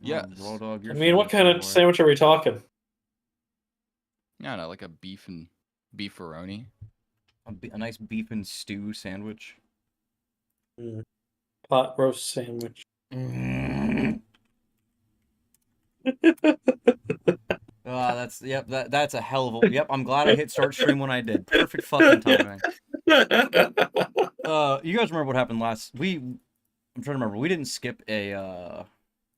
Yes. Raw dog, I mean, what kind of sandwich are we talking? I don't know, like a beefaroni. A nice beef and stew sandwich. Pot roast sandwich. That's a hell of a. Yep, I'm glad I hit start stream when I did. Perfect fucking timing. You guys remember what happened last? I'm trying to remember. We didn't skip a.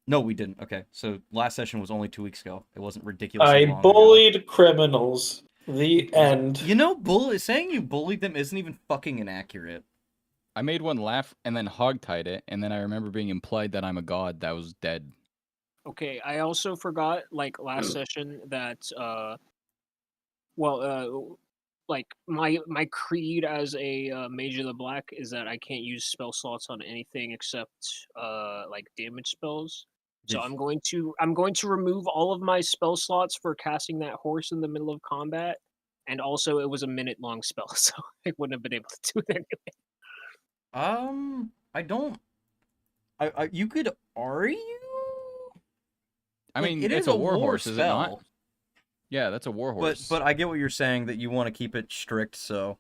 No, we didn't. Okay, so last session was only 2 weeks ago. It wasn't ridiculous. I bullied criminals. The end. You know, saying you bullied them isn't even fucking inaccurate. I made one laugh and then hogtied it, and then I remember being implied that I'm a god that was dead. Okay, I also forgot, like, last session that, like, my creed as a Mage of the Black is that I can't use spell slots on anything except, like, damage spells. So I'm going to remove all of my spell slots for casting that horse in the middle of combat, and also it was a minute-long spell, so I wouldn't have been able to do it anyway. I don't... you could argue? I mean, it's a war horse, is it not? Yeah, that's a war horse. But I get what you're saying, that you want to keep it strict, so...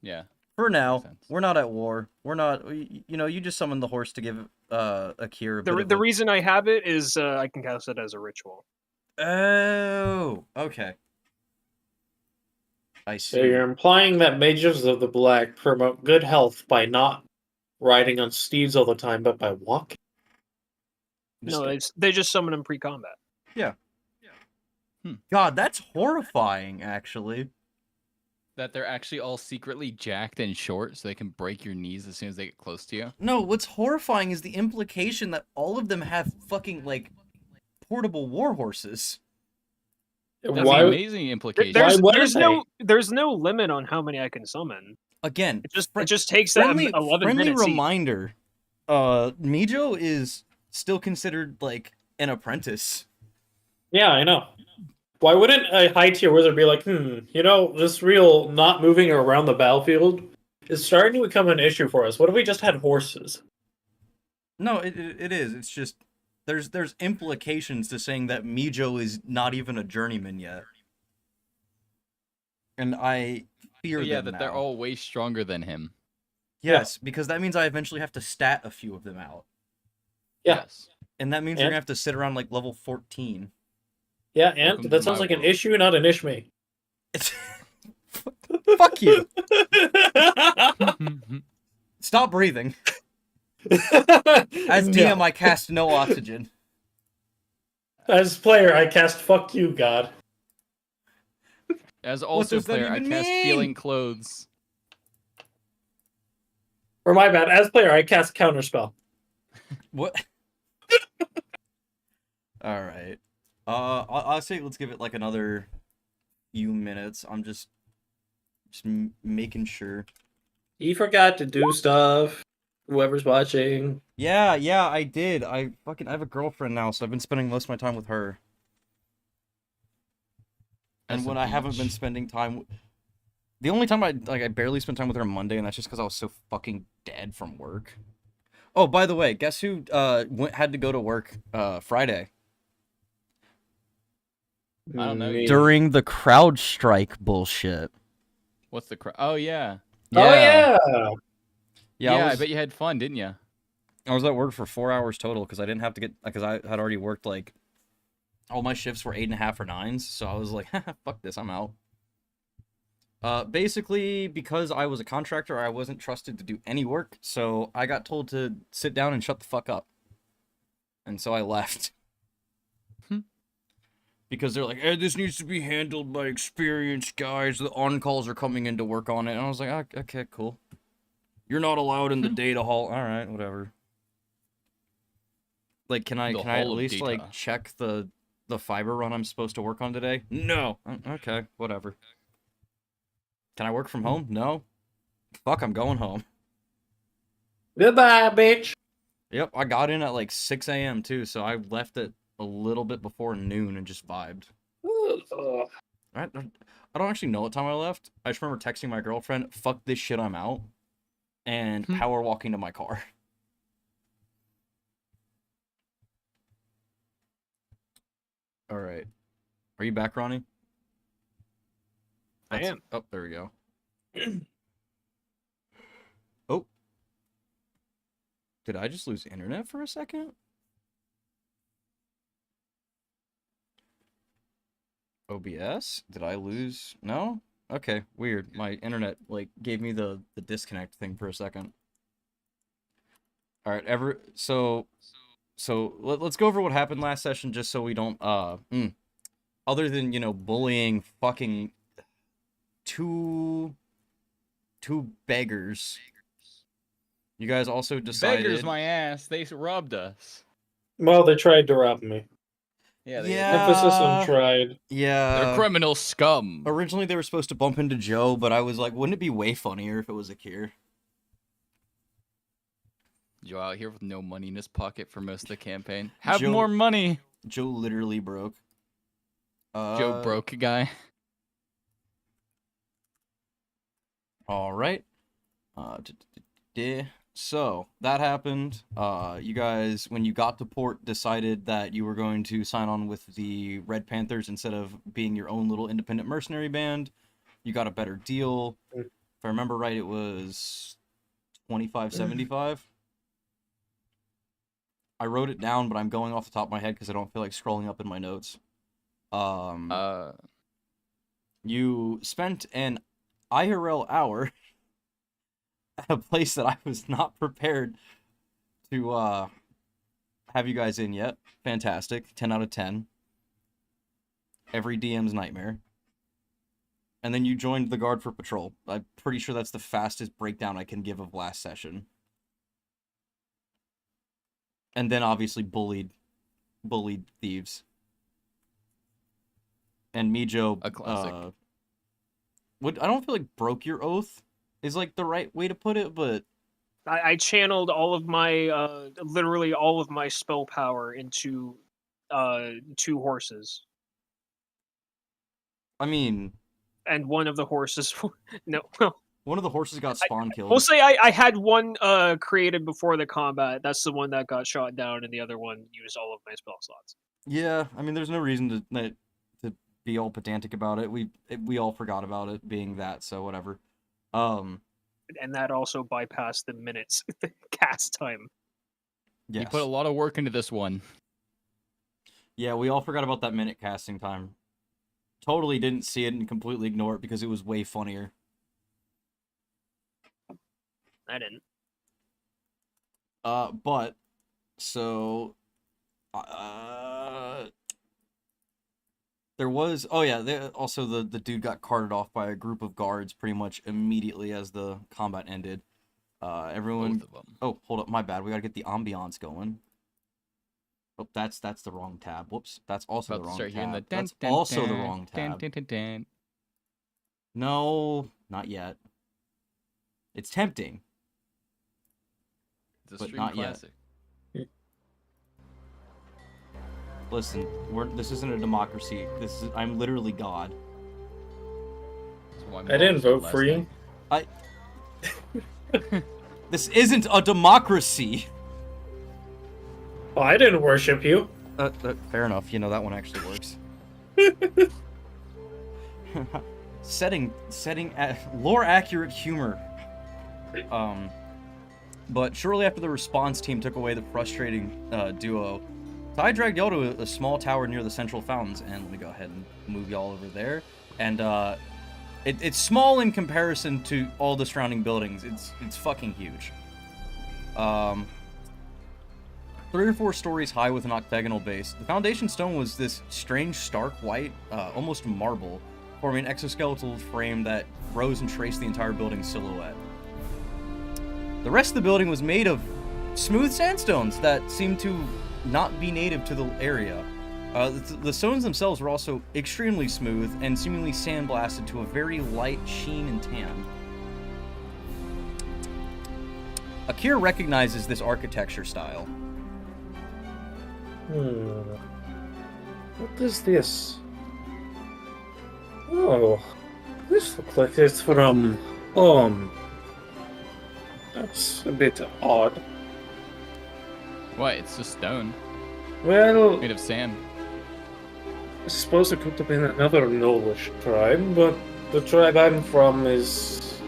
Yeah. For now, we're not at war. We're not... You know, you just summon the horse to give a cure. The reason I have it is I can cast it as a ritual. Oh, okay. I see. So you're implying that Mages of the Black promote good health by not riding on steeds all the time, but by walking? No, they just summon him pre-combat. Yeah. God, that's horrifying, actually. That they're actually all secretly jacked and short, so they can break your knees as soon as they get close to you? No, what's horrifying is the implication that all of them have fucking, like, portable war horses. That's an amazing implication. There's no limit on how many I can summon. Again, it just takes that 11 friendly minutes. Reminder, Meejo is still considered, like, an apprentice. Yeah, I know. Why wouldn't a high-tier wizard be like, you know, this real not moving around the battlefield is starting to become an issue for us. What if we just had horses? No, it is. It's just, there's implications to saying that Meejo is not even a journeyman yet. And I fear them that they're all way stronger than him. Yes, because that means I eventually have to stat a few of them out. Yes. And that means you're going to have to sit around, like, level 14. Yeah, and that sounds like an issue, not an ishme. Fuck you. Stop breathing. As DM, I cast no oxygen. As player, I cast fuck you, God. As also player, I cast feeling clothes. Or my bad, as player, I cast counterspell. What? Alright. I'll say let's give it like another few minutes. I'm just making sure. You forgot to do stuff. Whoever's watching. Yeah, I did. I have a girlfriend now, so I've been spending most of my time with her. And when I haven't been spending time, the only time I barely spent time with her on Monday, and that's just because I was so fucking dead from work. Oh, by the way, guess who had to go to work Friday? I don't know. During the crowd strike bullshit. What's the crowd? Oh, yeah. Oh, yeah. Yeah, I bet you had fun, didn't you? I was at work for 4 hours total because I didn't have to get, because I had already worked, like, all my shifts were 8.5 or 9s, so I was like, fuck this, I'm out. Basically, because I was a contractor, I wasn't trusted to do any work, so I got told to sit down and shut the fuck up. And so I left. Because they're like, hey, this needs to be handled by experienced guys. The on-calls are coming in to work on it. And I was like, oh, okay, cool. You're not allowed in the data hall. All right, whatever. Like, can I at least, like, check the fiber run I'm supposed to work on today? No. Okay, whatever. Can I work from home? No. Fuck, I'm going home. Goodbye, bitch. Yep, I got in at, like, 6 a.m., too, so I left at a little bit before noon and just vibed. I don't actually know what time I left. I just remember texting my girlfriend, fuck this shit, I'm out, and power walking to my car. All right. Are you back, Ronnie? I am. Oh, there we go. Oh. Did I just lose internet for a second? OBS? Did I lose? No? Okay, weird. My internet, like, gave me the disconnect thing for a second. Alright, so let's go over what happened last session just so we don't, other than, you know, bullying fucking two beggars. You guys also decided... Beggars my ass. They robbed us. Well, they tried to rob me. Yeah. Emphasis on tried. Yeah. They're criminal scum. Originally, they were supposed to bump into Joe, but I was like, wouldn't it be way funnier if it was Akir? Joe out here with no money in his pocket for most of the campaign. Have Joe- more money. Joe literally broke. Joe broke guy. All right. So that happened. You guys, when you got to port, decided that you were going to sign on with the Red Panthers instead of being your own little independent mercenary band. You got a better deal. If I remember right, it was $25.75. I wrote it down, but I'm going off the top of my head because I don't feel like scrolling up in my notes. You spent an IRL hour at a place that I was not prepared to have you guys in yet. Fantastic. 10 out of 10. Every DM's nightmare. And then you joined the guard for patrol. I'm pretty sure that's the fastest breakdown I can give of last session. And then obviously bullied thieves. And Meejo, A classic. I don't feel like broke your oath is like the right way to put it, but I channeled all of my literally all of my spell power into 2 horses, I mean, and one of the horses no one of the horses got spawn killed. we'll say I had one created before the combat. That's the one that got shot down, and the other one used all of my spell slots. Yeah, I mean, there's no reason to be all pedantic about it. We all forgot about it being that, so whatever. And that also bypassed the minutes cast time. Yes. You put a lot of work into this one. Yeah, we all forgot about that minute casting time. Totally didn't see it and completely ignore it because it was way funnier. I didn't. But so there was also the dude got carted off by a group of guards pretty much immediately as the combat ended. Everyone. Both of them. Oh, hold up, my bad. We gotta get the ambiance going. Oh, that's the wrong tab. Whoops, that's also About the to wrong start hearing tab. the That's also the wrong tab. dun. No, not yet. It's tempting. It's a But stream not yet. classic. Listen, this isn't a democracy. I'm literally God. That's why I Mom didn't said vote last for you. night. This isn't a democracy. Well, I didn't worship you. Fair enough. You know, that one actually works. setting lore accurate humor. But shortly after the response team took away the frustrating duo, I dragged y'all to a small tower near the central fountains, and let me go ahead and move y'all over there. And it's small in comparison to all the surrounding buildings. It's fucking huge. 3 or 4 stories high with an octagonal base. The foundation stone was this strange stark white, almost marble, forming an exoskeletal frame that rose and traced the entire building's silhouette. The rest of the building was made of smooth sandstones that seemed to not be native to the area. The stones themselves were also extremely smooth and seemingly sandblasted to a very light sheen and tan. Akira recognizes this architecture style. What is this? Oh, this looks like it's from that's a bit odd. What? It's just stone Well, made of sand. I suppose it could have been another Nolish tribe, but the tribe I'm from is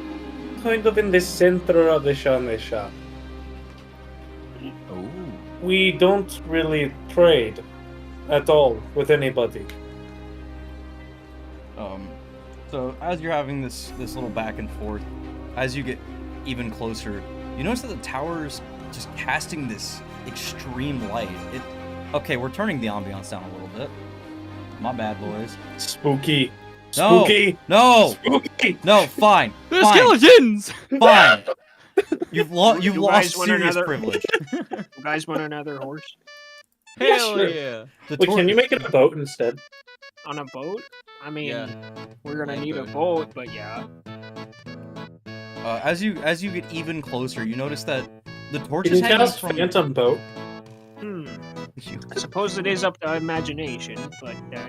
kind of in the center of the Shanisha. Oh. We don't really trade at all with anybody. So as you're having this little back and forth, as you get even closer, you notice that the tower's just casting this extreme light. Okay, we're turning the ambiance down a little bit. My bad, boys. Spooky. No, Spooky. no, Spooky. no, fine. There's fine, skeletons! Fine. You've You lost guys want serious another- privilege. You guys want another horse Hell sure. yeah. The Wait, tor- can you make it a boat instead? on a boat? I mean, Yeah. we're gonna Land need a boat. boat, but yeah. As you get even closer, you notice that the torch Can is you hanging cast from. Phantom Boat? I suppose it is up to imagination, but yeah.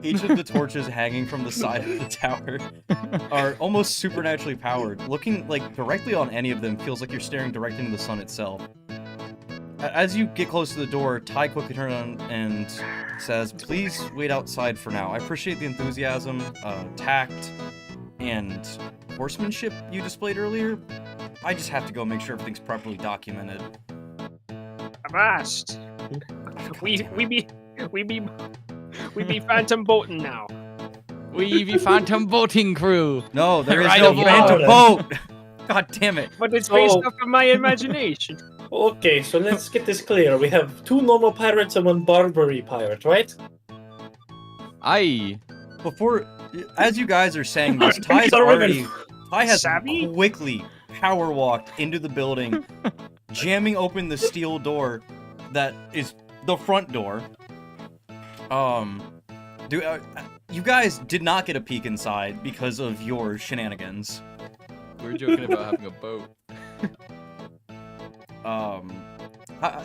Each of the torches hanging from the side of the tower are almost supernaturally powered. Looking like directly on any of them feels like you're staring directly into the sun itself. As you get close to the door, Ty quickly turns on and says, "Please wait outside for now. I appreciate the enthusiasm, tact, and horsemanship you displayed earlier. I just have to go make sure everything's properly documented." Avast! We be phantom boating now. We be phantom boating crew. No, there is Right no aboard. phantom boat. God damn it! But it's based Oh. off of my imagination. Okay, so let's get this clear. We have 2 normal pirates and 1 Barbary pirate, right? Aye. Before, as you guys are saying this, Ty has Savvy? quickly power walked into the building, jamming open the steel door that is the front door. You guys did not get a peek inside because of your shenanigans. We were joking about having a boat.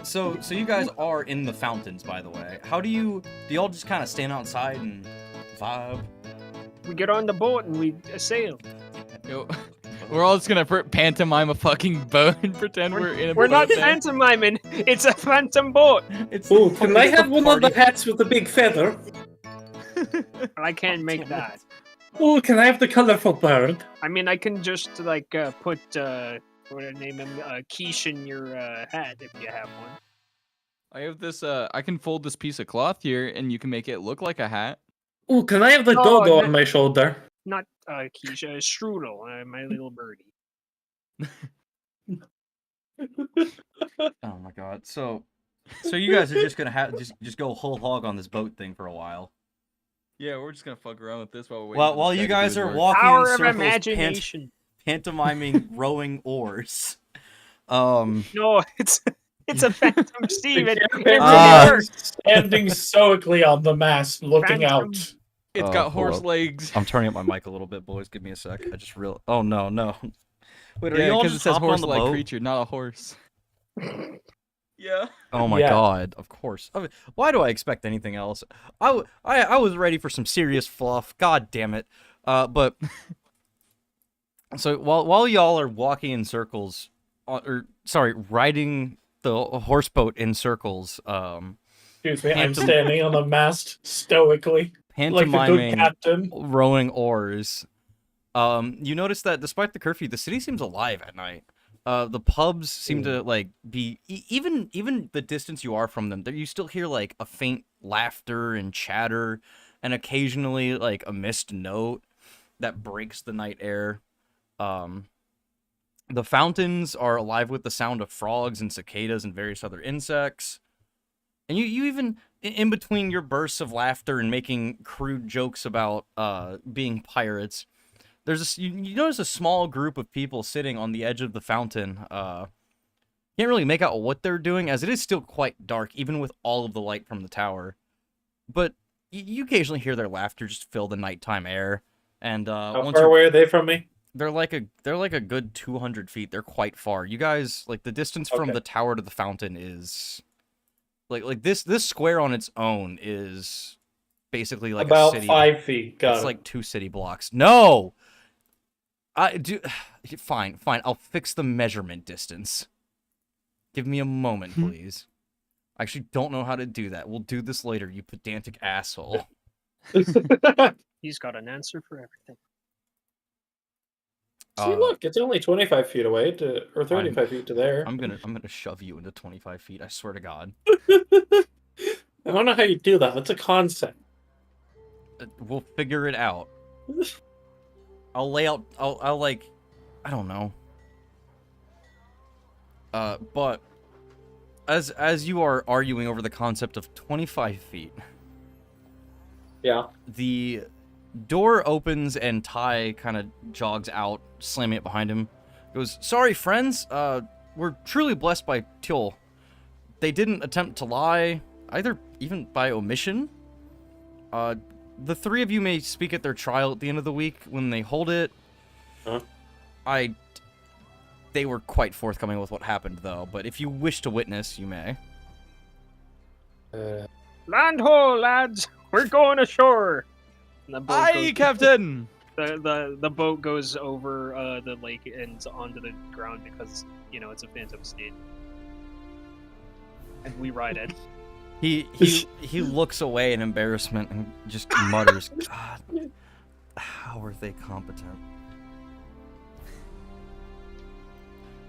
So you guys are in the fountains, by the way. Do y'all just kind of stand outside and vibe? We get on the boat and we sail. Yo, we're all just gonna pantomime a fucking boat and pretend we're in a We're boat not then. pantomiming. It's a phantom boat. It's Ooh, can I it's have a one of the party. hats with the big feather? But I can't make that. Ooh, can I have the colorful bird? I mean, I can just like put what do I name him? Quiche in your hat if you have one. I have this. I can fold this piece of cloth here, and you can make it look like a hat. Ooh, can I have the No, doggo no. on my shoulder? Not Quiche, Strudel, my little birdie. Oh my god. So you guys are just gonna have just go whole hog on this boat thing for a while. Yeah, we're just gonna fuck around with this while we're waiting. While you guys are walking Power in of circles, imagination. pantomiming rowing oars. No, it's a phantom Steven. Standing stoically on the mast, looking Phantom. out. It's Oh, got hold horse up. legs. I'm turning up my mic a little bit, boys. Give me a sec. I just real. Oh no. Wait, are Yeah, you all because it just says hopping on the horse-like boat? creature, not a horse. Yeah. Oh my Yeah. god! Of course. I mean, why do I expect anything else? I was ready for some serious fluff. God damn it. But so while y'all are walking in circles, riding the horse boat in circles, Excuse me, I'm Phantom- standing on the mast stoically, like the good pantomiming, captain. rowing oars. You notice that despite the curfew, the city seems alive at night. The pubs seem to like be even the distance you are from them, there you still hear like a faint laughter and chatter, and occasionally like a missed note that breaks the night air. The fountains are alive with the sound of frogs and cicadas and various other insects. And you even, in between your bursts of laughter and making crude jokes about being pirates, you notice a small group of people sitting on the edge of the fountain. Can't really make out what they're doing, as it is still quite dark, even with all of the light from the tower. But you occasionally hear their laughter just fill the nighttime air. And How once far you're away are they from me? they're like a good 200 feet. They're quite far. You guys, like, the distance from Okay. the tower to the fountain is like this square on its own is basically like About a city. 5 feet. Got It's it. like 2 city blocks. No, I do. Fine. I'll fix the measurement distance. Give me a moment, please. I actually don't know how to do that. We'll do this later, you pedantic asshole. He's got an answer for everything. See, look, it's only 25 feet away or 35 feet to there. I'm gonna shove you into 25 feet. I swear to God. I don't know how you do that. It's a concept. We'll figure it out. I'll lay out. I'll like, I don't know. But as you are arguing over the concept of 25 feet, Yeah. the door opens and Ty kind of jogs out, slamming it behind him. Goes, "Sorry, friends. We're truly blessed by Tyl. They didn't attempt to lie, even by omission. The three of you may speak at their trial at the end of the week when they hold it. Huh? They were quite forthcoming with what happened, though. But if you wish to witness, you may." Land ho, lads! We're going ashore. And the boat Aye, Captain! The boat goes over the lake and onto the ground because it's a phantom state. And we ride it. He looks away in embarrassment and just mutters, "God, how are they competent?"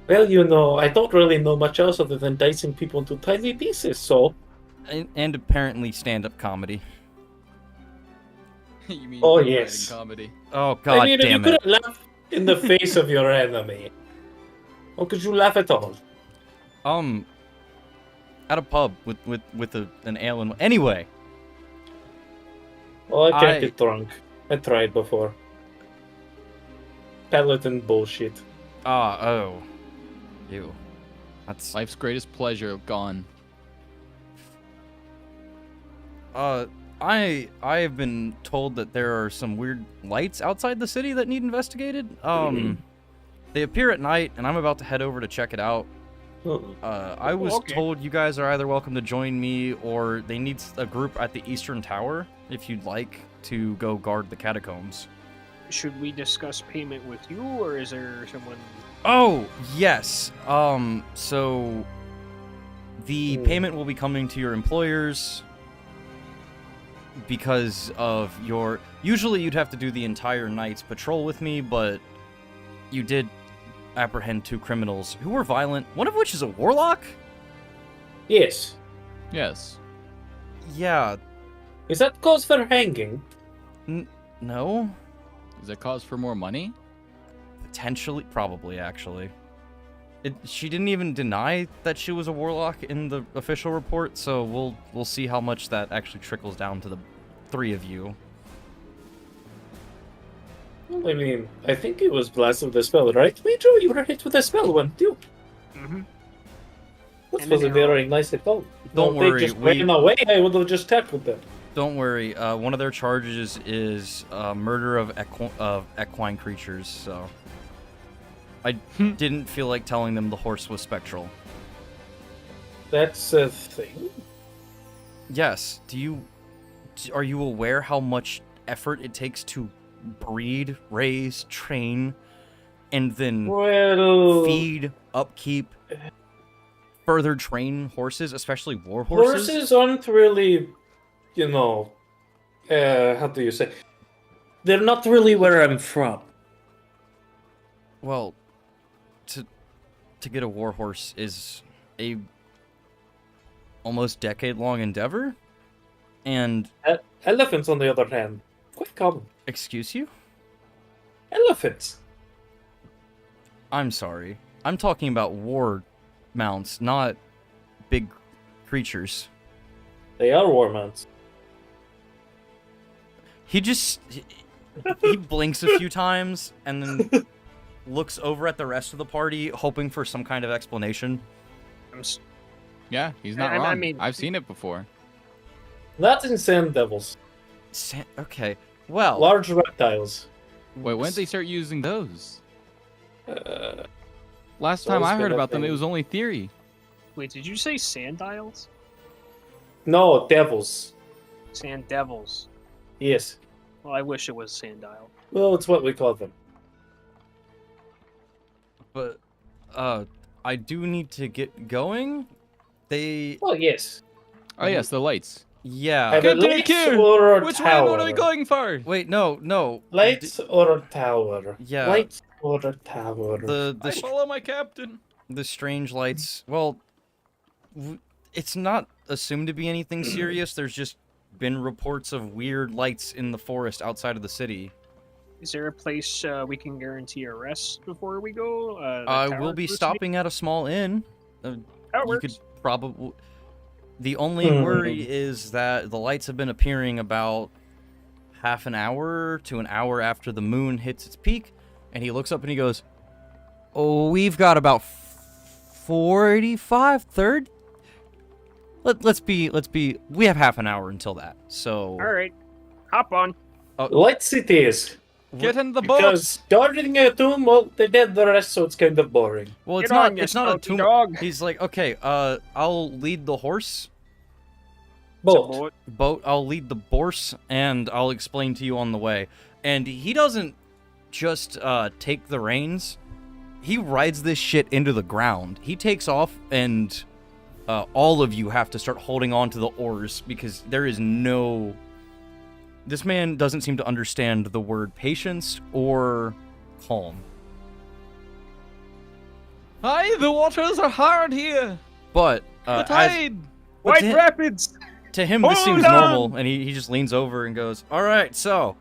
Well, I don't really know much else other than dicing people into tiny pieces, so... And apparently stand-up comedy. You mean Oh, writing yes. comedy? Oh, God you damn it. couldn't laugh in the face of your enemy. How could you laugh at all? At a pub with an ale and... Anyway. Oh, I can't get drunk. I tried before. Paladin bullshit. Oh. Ew. That's... Life's greatest pleasure gone. I have been told that there are some weird lights outside the city that need investigated. They appear at night, and I'm about to head over to check it out. I was told you guys are either welcome to join me, or they need a group at the Eastern Tower if you'd like to go guard the catacombs. Should we discuss payment with you, or is there someone... Oh, yes. So the payment will be coming to your employers because of your... Usually you'd have to do the entire night's patrol with me, but you did apprehend 2 criminals who were violent, one of which is a warlock? Yes. Yes. Yeah. Is that cause for hanging? No? Is that cause for more money? Potentially, probably, actually. She didn't even deny that she was a warlock in the official report, so we'll see how much that actually trickles down to the 3 of you. Well, I mean, I think it was blessed with a spell, right? Meejo, you were hit with a spell, weren't you? Mm-hmm. That was a very nice spell. Don't worry, they just ran away, I would have just tackled them. Don't worry, one of their charges is murder of equine creatures, so... I didn't feel like telling them the horse was spectral. That's a thing? Yes. Are you aware how much effort it takes to breed, raise, train, and then feed, upkeep, further train horses, especially war horses? Horses aren't really, how do you say? They're not really where I'm from. Well, to get a war horse is a almost decade-long endeavor, and... Elephants, on the other hand, quite common. Excuse you? Elephants. I'm sorry. I'm talking about war mounts, not big creatures. They are war mounts. He blinks a few times, and then... looks over at the rest of the party, hoping for some kind of explanation. Yeah, he's not wrong. I mean, I've seen it before. That's in sand devils. Okay, well... Large reptiles. Wait, when did they start using those? Last time I heard about them, it was only theory. Wait, did you say sandiles? No, devils. Sand devils. Yes. Well, I wish it was sandile. Well, it's what we call them. But, I do need to get going. They, Well, yes. Oh yes, the lights. yeah. Either Can't take lights care. or a Which way tower. are we going for? Wait, no. Lights or a tower. Yeah. Lights or a tower. I follow my captain. The strange lights. Well, it's not assumed to be anything serious. There's just been reports of weird lights in the forest outside of the city. Is there a place we can guarantee a rest before we go? I will be stopping at a small inn. That You works. could probably. The only worry is that the lights have been appearing about half an hour to an hour after the moon hits its peak, and he looks up and he goes, "Oh, we've got about 45, third. Let's be. We have half an hour until that. So. All right, hop on. Lights it is. Get in the boat. Because guarding a tomb, well, they did the rest, so it's kind of boring. Well, it's Get not. on, you It's not a spunky tomb. dog. He's like, okay. I'll lead the horse. Both. Boat. I'll lead the horse, and I'll explain to you on the way. And he doesn't just take the reins. He rides this shit into the ground. He takes off, and all of you have to start holding on to the oars because there is no. This man doesn't seem to understand the word patience or calm. Hi, the waters are hard here. But The tide. White to- Rapids. To him, this Hold seems on! normal, and he just leans over and goes, "All right, so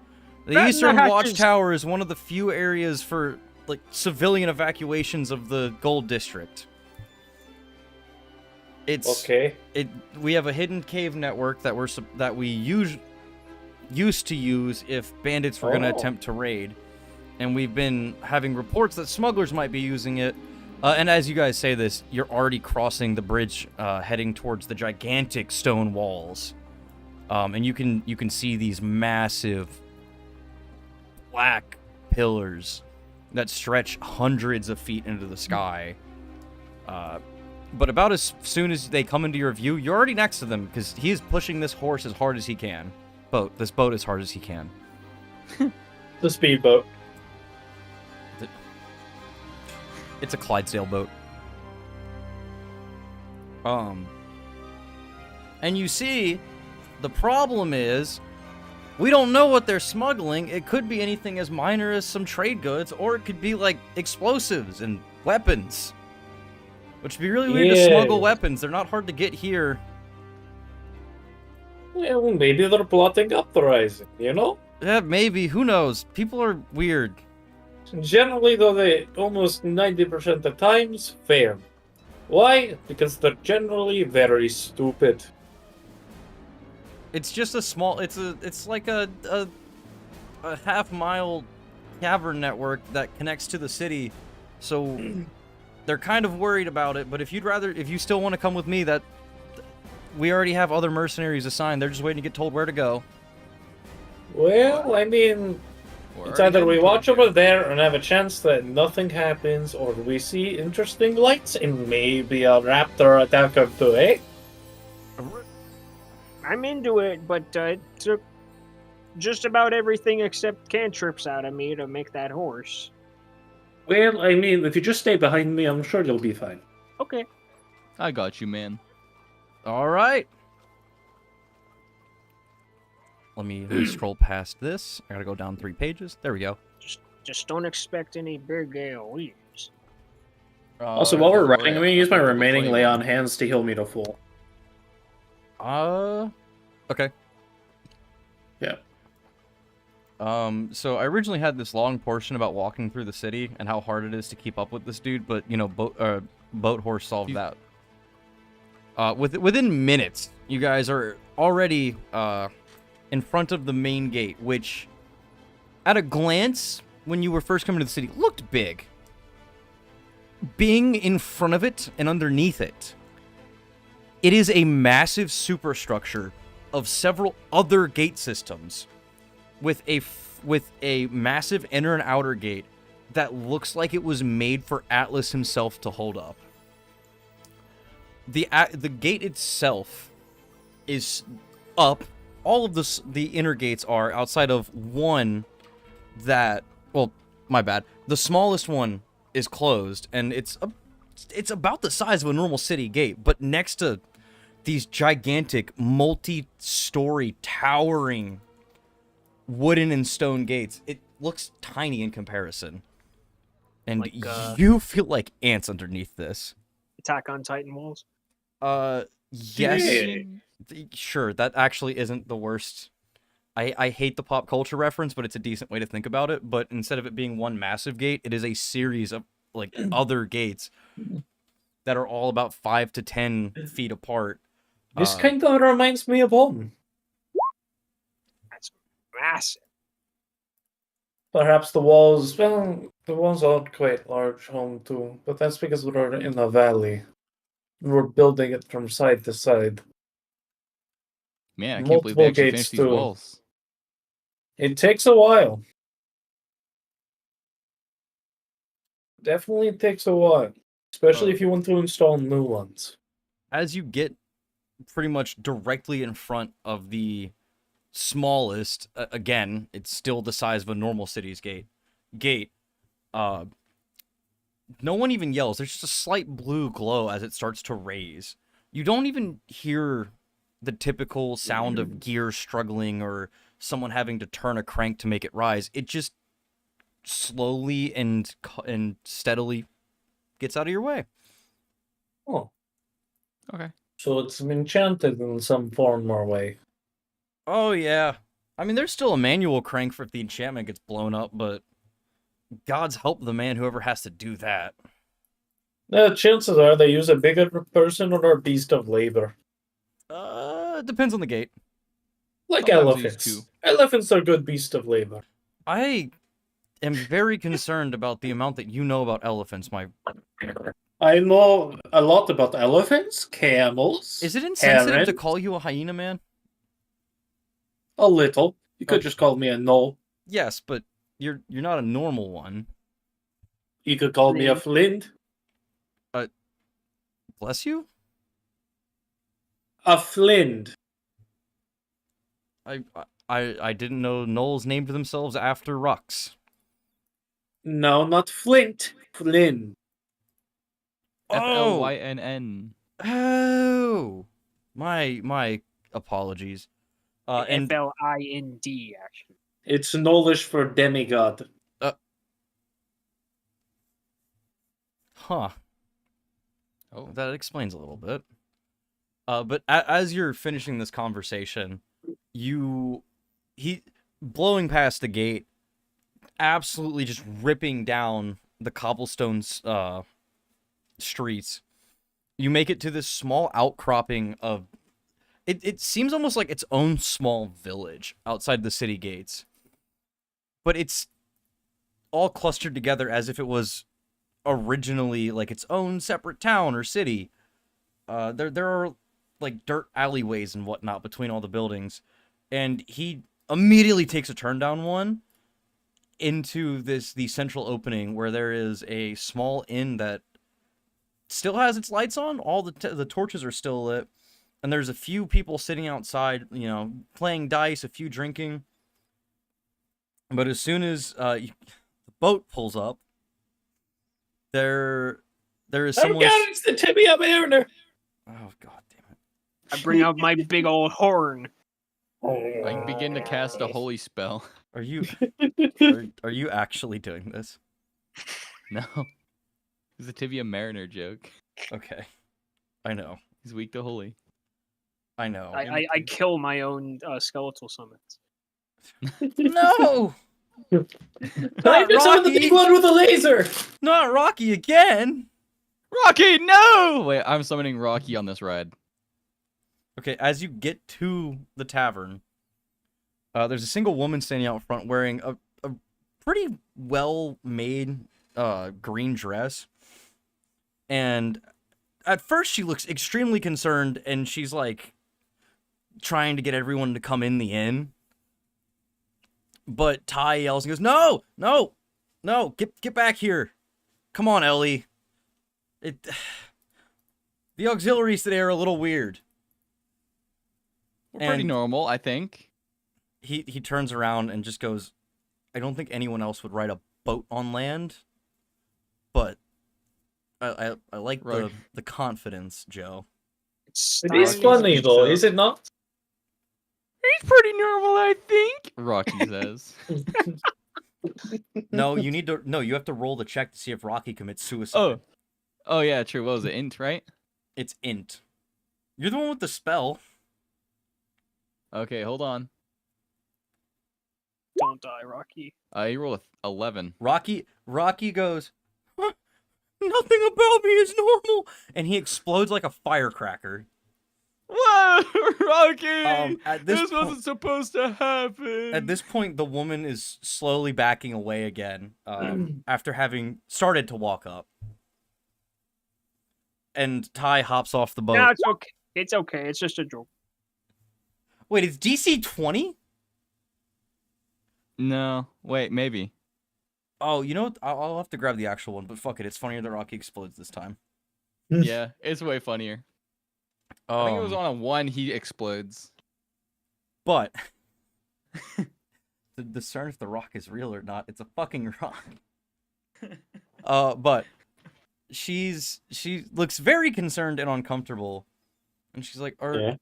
the Batten the Eastern hatches." Watchtower is one of the few areas for like civilian evacuations of the Gold District. It's Okay. we have a hidden cave network that we used to use if bandits were going to Oh. attempt to raid, and we've been having reports that smugglers might be using it." And as you guys say this, you're already crossing the bridge, heading towards the gigantic stone walls, and you can see these massive black pillars that stretch hundreds of feet into the sky. But about as soon as they come into your view, you're already next to them because he is pushing this horse as hard as he can. This boat as hard as he can. The speedboat. It's a Clydesdale boat. And you see, the problem is, we don't know what they're smuggling. It could be anything as minor as some trade goods, or it could be like explosives and weapons. Which would be really weird to smuggle Yeah. weapons. They're not hard to get here. Well, maybe they're plotting uprising, you know? Yeah, maybe. Who knows? People are weird. Generally, though, they almost 90% of the times fail. Why? Because they're generally very stupid. It's just a small. It's like a half-mile cavern network that connects to the city, so they're kind of worried about it. But if you still want to come with me, that we already have other mercenaries assigned. They're just waiting to get told where to go. Well, I mean, it's either we watch over there and have a chance that nothing happens, or we see interesting lights and maybe a raptor attack or two, eh? I'm into it, but it took just about everything except cantrips out of me to make that horse. Well, I mean, if you just stay behind me, I'm sure you'll be fine. Okay. I got you, man. All right. Let me scroll past this. I gotta go down 3 pages. There we go. Just don't expect any big AoEs. Also, while we're writing, I'm yeah, going to use my I'll remaining play lay one. on hands to heal me to full. Okay. Yeah. So I originally had this long portion about walking through the city and how hard it is to keep up with this dude, but boat horse solved that. Within minutes, you guys are already in front of the main gate, which, at a glance, when you were first coming to the city, looked big. Being in front of it and underneath it, it is a massive superstructure of several other gate systems, with a massive inner and outer gate that looks like it was made for Atlas himself to hold up. The gate itself is up. All of the inner gates are, outside of one that, well, my bad. The smallest one is closed, and it's it's about the size of a normal city gate, but next to these gigantic, multi-story, towering wooden and stone gates, it looks tiny in comparison. And Like, you feel like ants underneath this. Attack on Titan walls. Yes. Yeah. Sure, that actually isn't the worst. I hate the pop culture reference, but it's a decent way to think about it. But instead of it being one massive gate, it is a series of like other gates that are all about 5 to 10 feet apart. This kind of reminds me of home. That's massive. Perhaps the walls, well, the walls aren't quite large home too, but that's because we're in a valley. We're building it from side to side. Man, I can't believe they Multiple actually gates, finished these too. walls. It takes a while. Definitely takes a while. Especially if you want to install new ones. As you get pretty much directly in front of the smallest, again, it's still the size of a normal city's gate, no one even yells. There's just a slight blue glow as it starts to raise. You don't even hear the typical sound of gear struggling or someone having to turn a crank to make it rise. It just slowly and steadily gets out of your way. Oh, Okay. so it's enchanted in some form or way. Oh, yeah. I mean, there's still a manual crank for if the enchantment gets blown up, but God's help the man whoever has to do that. Chances are they use a bigger person or a beast of labor. It depends on the gate. Like Sometimes they use elephants. two. Elephants are good beasts of labor. I am very concerned about the amount that you know about elephants, my... I know a lot about elephants, camels. Is it insensitive to herons. call you a hyena man? A little. You could Oh. just call me a knoll. Yes, but you're not a normal one. You could call me a flint. Bless you? A flint. I didn't know gnolls named themselves after rocks. No, not flint. Flynn. FLYNN. Oh, my apologies. And FLIND, actually. It's knowlish for demigod. huh, Oh. that explains a little bit. But as you're finishing this conversation, he blowing past the gate, absolutely just ripping down the cobblestones streets. You make it to this small outcropping of it seems almost like its own small village outside the city gates, but it's all clustered together as if it was originally like its own separate town or city. There are like dirt alleyways and whatnot between all the buildings, and he immediately takes a turn down one into the central opening where there is a small inn that still has its lights on. All the torches are still lit, and there's a few people sitting outside, playing dice, a few drinking. But as soon as the boat pulls up, there is someone. Oh God, it's the Tibia Mariner. Oh God damn it! I bring out my big old horn. I begin to cast a holy spell. Are you actually doing this? No. It's a Tibia Mariner joke. Okay, I know. He's weak to holy. I know. I kill my own skeletal summons. No! Time to summon the Rocky! big one with a laser. Not Rocky again! Rocky, no! Wait, I'm summoning Rocky on this ride. Okay, as you get to the tavern, there's a single woman standing out front wearing a pretty well-made green dress. And at first she looks extremely concerned, and she's like trying to get everyone to come in the inn. But Ty yells and goes, "No! No! No! Get back here! Come on, Ellie! The auxiliaries today are a little weird." We're pretty normal, I think. He turns around and just goes, "I don't think anyone else would ride a boat on land, but I like Right. the confidence, Joe. It is Rocky's funny beat though, up. is it not? He's pretty normal, I think. Rocky says. No, you have to roll the check to see if Rocky commits suicide. Oh yeah, true. What was it? Int, right? It's int. You're the one with the spell. Okay, hold on. Don't die, Rocky. You roll a 11. Rocky goes, "Huh, nothing about me is normal, and he explodes like a firecracker. Whoa, Rocky! At this point, wasn't supposed to happen. at this point, the woman is slowly backing away again, after having started to walk up. And Ty hops off the boat. No, it's okay. It's okay. It's just a joke. Wait, it's DC 20? No, wait, maybe. Oh, you know what? I'll have to grab the actual one, but fuck it. It's funnier that Rocky explodes this time. Yeah, it's way funnier. I think it was Um, on a 1. He explodes. But to discern if the rock is real or not, it's a fucking rock. But she looks very concerned and uncomfortable, and she's like, "Are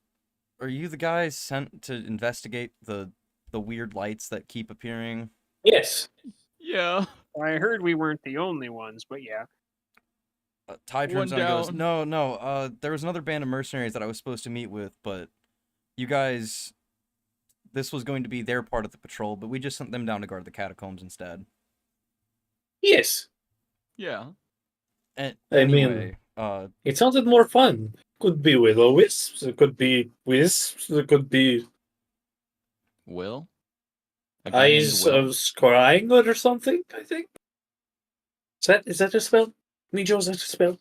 you the guys sent to investigate the weird lights that keep appearing?" Yes. Yeah. I heard we weren't the only ones, but yeah. Ty turns One around and goes, down. No, there was another band of mercenaries that I was supposed to meet with, but you guys, this was going to be their part of the patrol, but we just sent them down to guard the catacombs instead. Yes. Yeah. And I mean, anyway, it sounded more fun. Could be will-o-wisps, it could be wisps, it could be Will? A guy named eyes Will? of scrying or something, I think. Is that a spell? Meejo, is that a spell?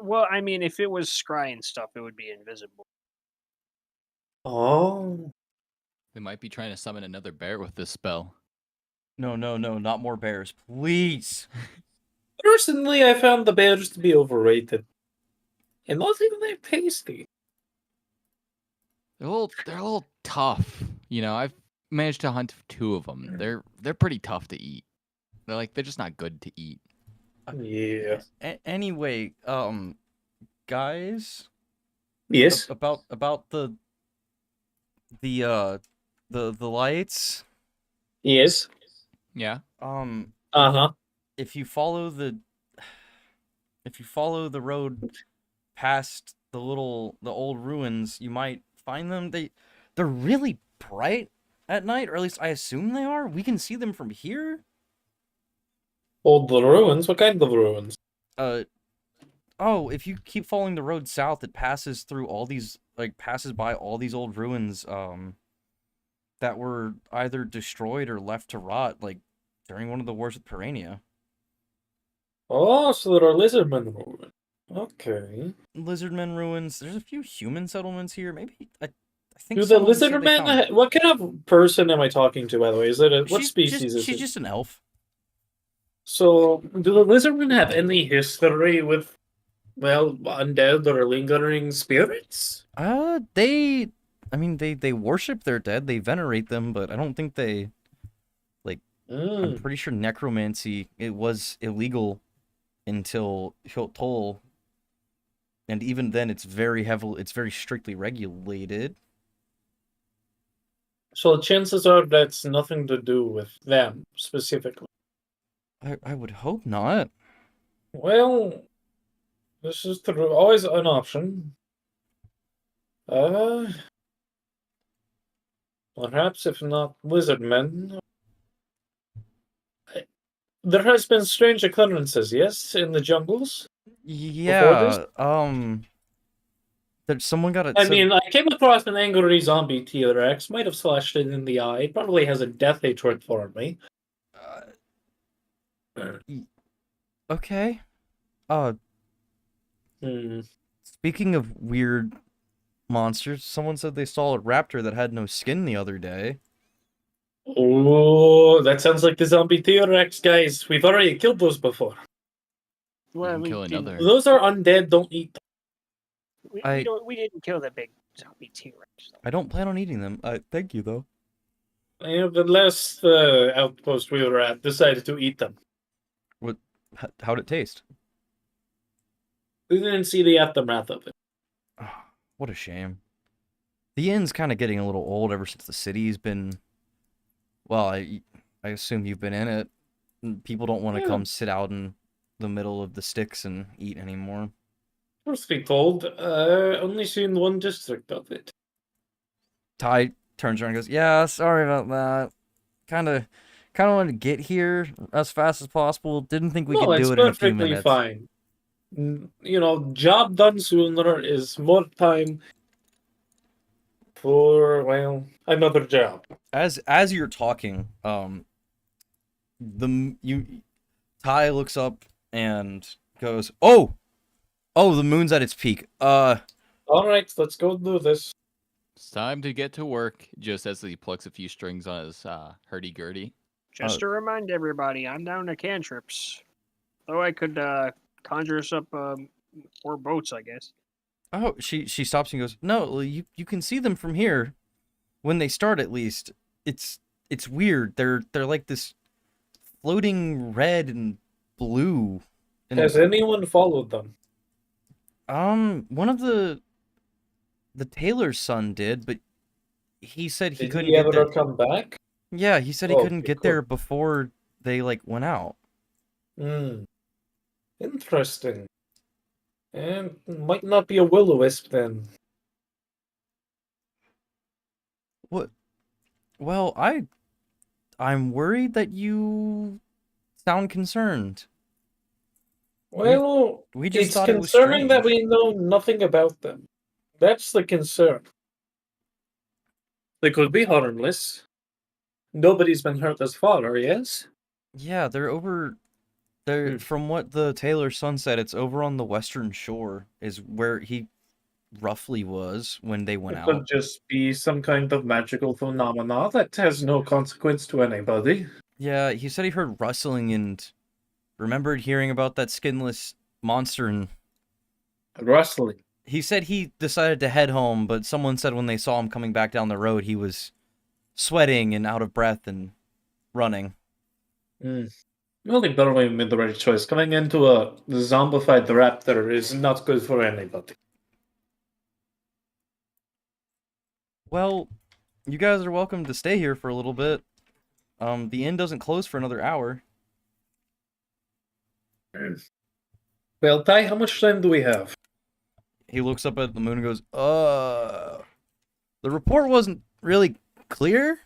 Well, I mean, if it was scry and stuff, it would be invisible. Oh. They might be trying to summon another bear with this spell. no, not more bears, please. Personally, I found the bears to be overrated. And not even that tasty. They're a little tough. You know, I've managed to hunt 2 of them. They're pretty tough to eat. They're just not good to eat. Yeah. Anyway, guys, Yes. about the lights. Yes. Yeah. Uh-huh. If you follow the road past the old ruins, you might find them. They're really bright at night, or at least I assume they are. We can see them from here. Old ruins? What kind of ruins? If you keep following the road south, it passes through passes by all these old ruins that were either destroyed or left to rot during one of the wars with Pirania. Oh, so there are lizardmen ruins. Okay. Lizardmen ruins. There's a few human settlements here. Maybe I think. Do the someone said they found- lizardmen? What kind of person am I talking to, by the way? Is it what species is She's it? just an elf. So, do the lizardmen have any history with, well, undead or lingering spirits? They worship their dead. They venerate them, but I don't think they. I'm pretty sure necromancy it was illegal until Hiotol, and even then, it's very strictly regulated. So chances are that's nothing to do with them specifically. I would hope not. Well, this is always an option. Perhaps if not lizardmen. There has been strange occurrences, yes, in the jungles. Yeah. That someone got it. I mean, I came across an angry zombie T-Rex. Might have slashed it in the eye. It probably has a death hatred for me. Okay. Hmm. Speaking of weird monsters, someone said they saw a raptor that had no skin the other day. Oh, that sounds like the zombie T-Rex, guys. We've already killed those before. Well, can we kill didn't- another. Those are undead. Don't eat them. We didn't kill the big zombie T-Rex. I don't plan on eating them. Thank you though. The last outpost we were at decided to eat them. How'd it taste? We didn't see the aftermath of it. Oh, what a shame. The inn's kind of getting a little old ever since the city's been... Well, I assume you've been in it. People don't want to come sit out in the middle of the sticks and eat anymore. Truth be told, only seen one district of it. Ty turns around and goes, "Yeah, sorry about that. Kind of wanted to get here as fast as possible. Didn't think we could do it in a few minutes." Fine. Job done sooner is more time for, well, another job. As you're talking, Ty looks up and goes, "Oh, the moon's at its peak. All right, let's go do this." It's time to get to work, just as he plucks a few strings on his hurdy-gurdy. Just to remind everybody, I'm down to cantrips. Though I could conjure us up 4 boats, I guess. Oh, she stops and goes, "No, you can see them from here. When they start, at least. It's weird. They're like this floating red and blue." Has anyone followed them? One of the tailor's son did, but he said he couldn't he get there. ever come back? Yeah, he said he couldn't get there before they went out. Interesting. And might not be a will-o-wisp then. What? Well, I'm worried that you sound concerned. Well, we just it's thought it was concerning that strange. we know nothing about them. That's the concern. They could be harmless. Nobody's been hurt thus far, yes? Yeah, they're over. They're from what the tailor's son said. It's over on the western shore, is where he roughly was when they went It out. could just be some kind of magical phenomena that has no consequence to anybody. Yeah, he said he heard rustling and remembered hearing about that skinless monster, and Rustling. he said he decided to head home, but someone said when they saw him coming back down the road, he was sweating and out of breath and running. Well, they probably made the right choice. Coming into a zombified raptor is not good for anybody. Well, you guys are welcome to stay here for a little bit. The inn doesn't close for another hour. Well, Ty, how much time do we have? He looks up at the moon and goes, the report wasn't really clear.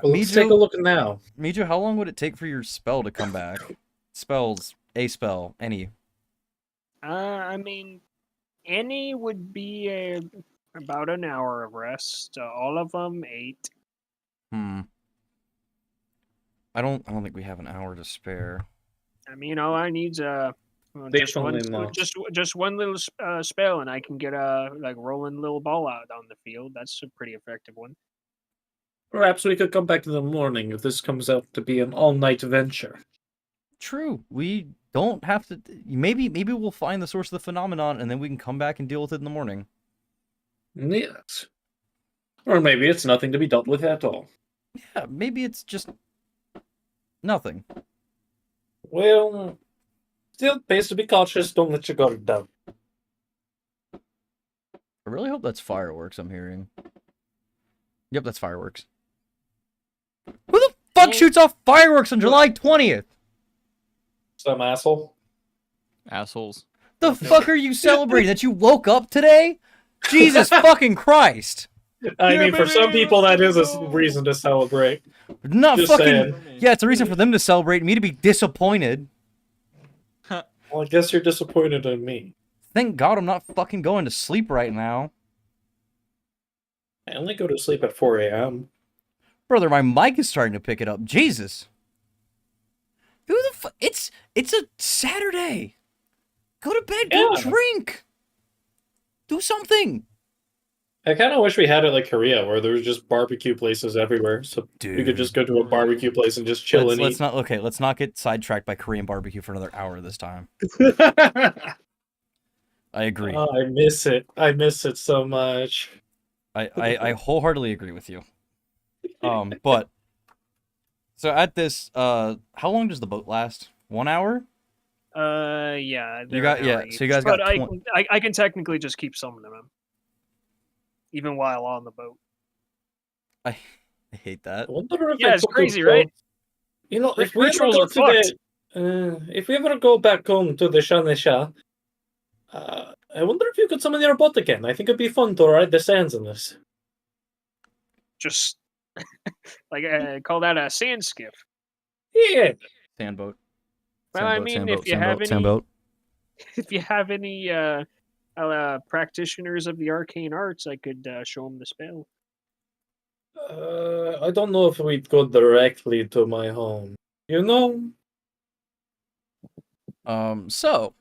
Well, let's take a look now. Meejo, how long would it take for your spell to come back? Spells, a spell, any. I mean, any would be about an hour of rest. All of them 8. I don't think we have an hour to spare. I mean, all I need's just one little spell, and I can get a rolling little ball out on the field. That's a pretty effective one. Perhaps we could come back in the morning if this comes out to be an all-night venture. True. We don't have to. Maybe we'll find the source of the phenomenon, and then we can come back and deal with it in the morning. Yes. Or maybe it's nothing to be dealt with at all. Yeah, maybe it's just nothing. Well, still pays to be cautious. Don't let your guard down. I really hope that's fireworks I'm hearing. Yep, that's fireworks. Who the fuck shoots off fireworks on July 20th? Some asshole. Assholes. The fuck are you celebrating? That you woke up today? Jesus fucking Christ. I mean, for some people, that is a reason to celebrate. Not Just fucking... saying. Yeah, it's a reason for them to celebrate and me to be disappointed. Well, I guess you're disappointed in me. Thank God I'm not fucking going to sleep right now. I only go to sleep at 4 a.m. Brother, my mic is starting to pick it up. Jesus. Who the fuck? It's a Saturday. Go to bed, go drink. Do something. I kind of wish we had it like Korea, where there's just barbecue places everywhere, so we could just go to a barbecue place and just chill and eat. Let's not get sidetracked by Korean barbecue for another hour this time. I agree. Oh, I miss it. I miss it so much. I wholeheartedly agree with you. But so at this, how long does the boat last? 1 hour? Yeah. You got so you guys got. But I can technically just keep summoning them, even while on the boat. I hate that. I wonder if Yeah, it's crazy, right? You know, if we ever Rituals go are to if we ever go back home to the Shanisha, I wonder if you could summon your bot again. I think it'd be fun to ride the sands in this. Just like call that a sand skiff. Yeah. Sandboat. Well, I mean, if you have any practitioners of the arcane arts, I could show them the spell. I don't know if we'd go directly to my home. You know? So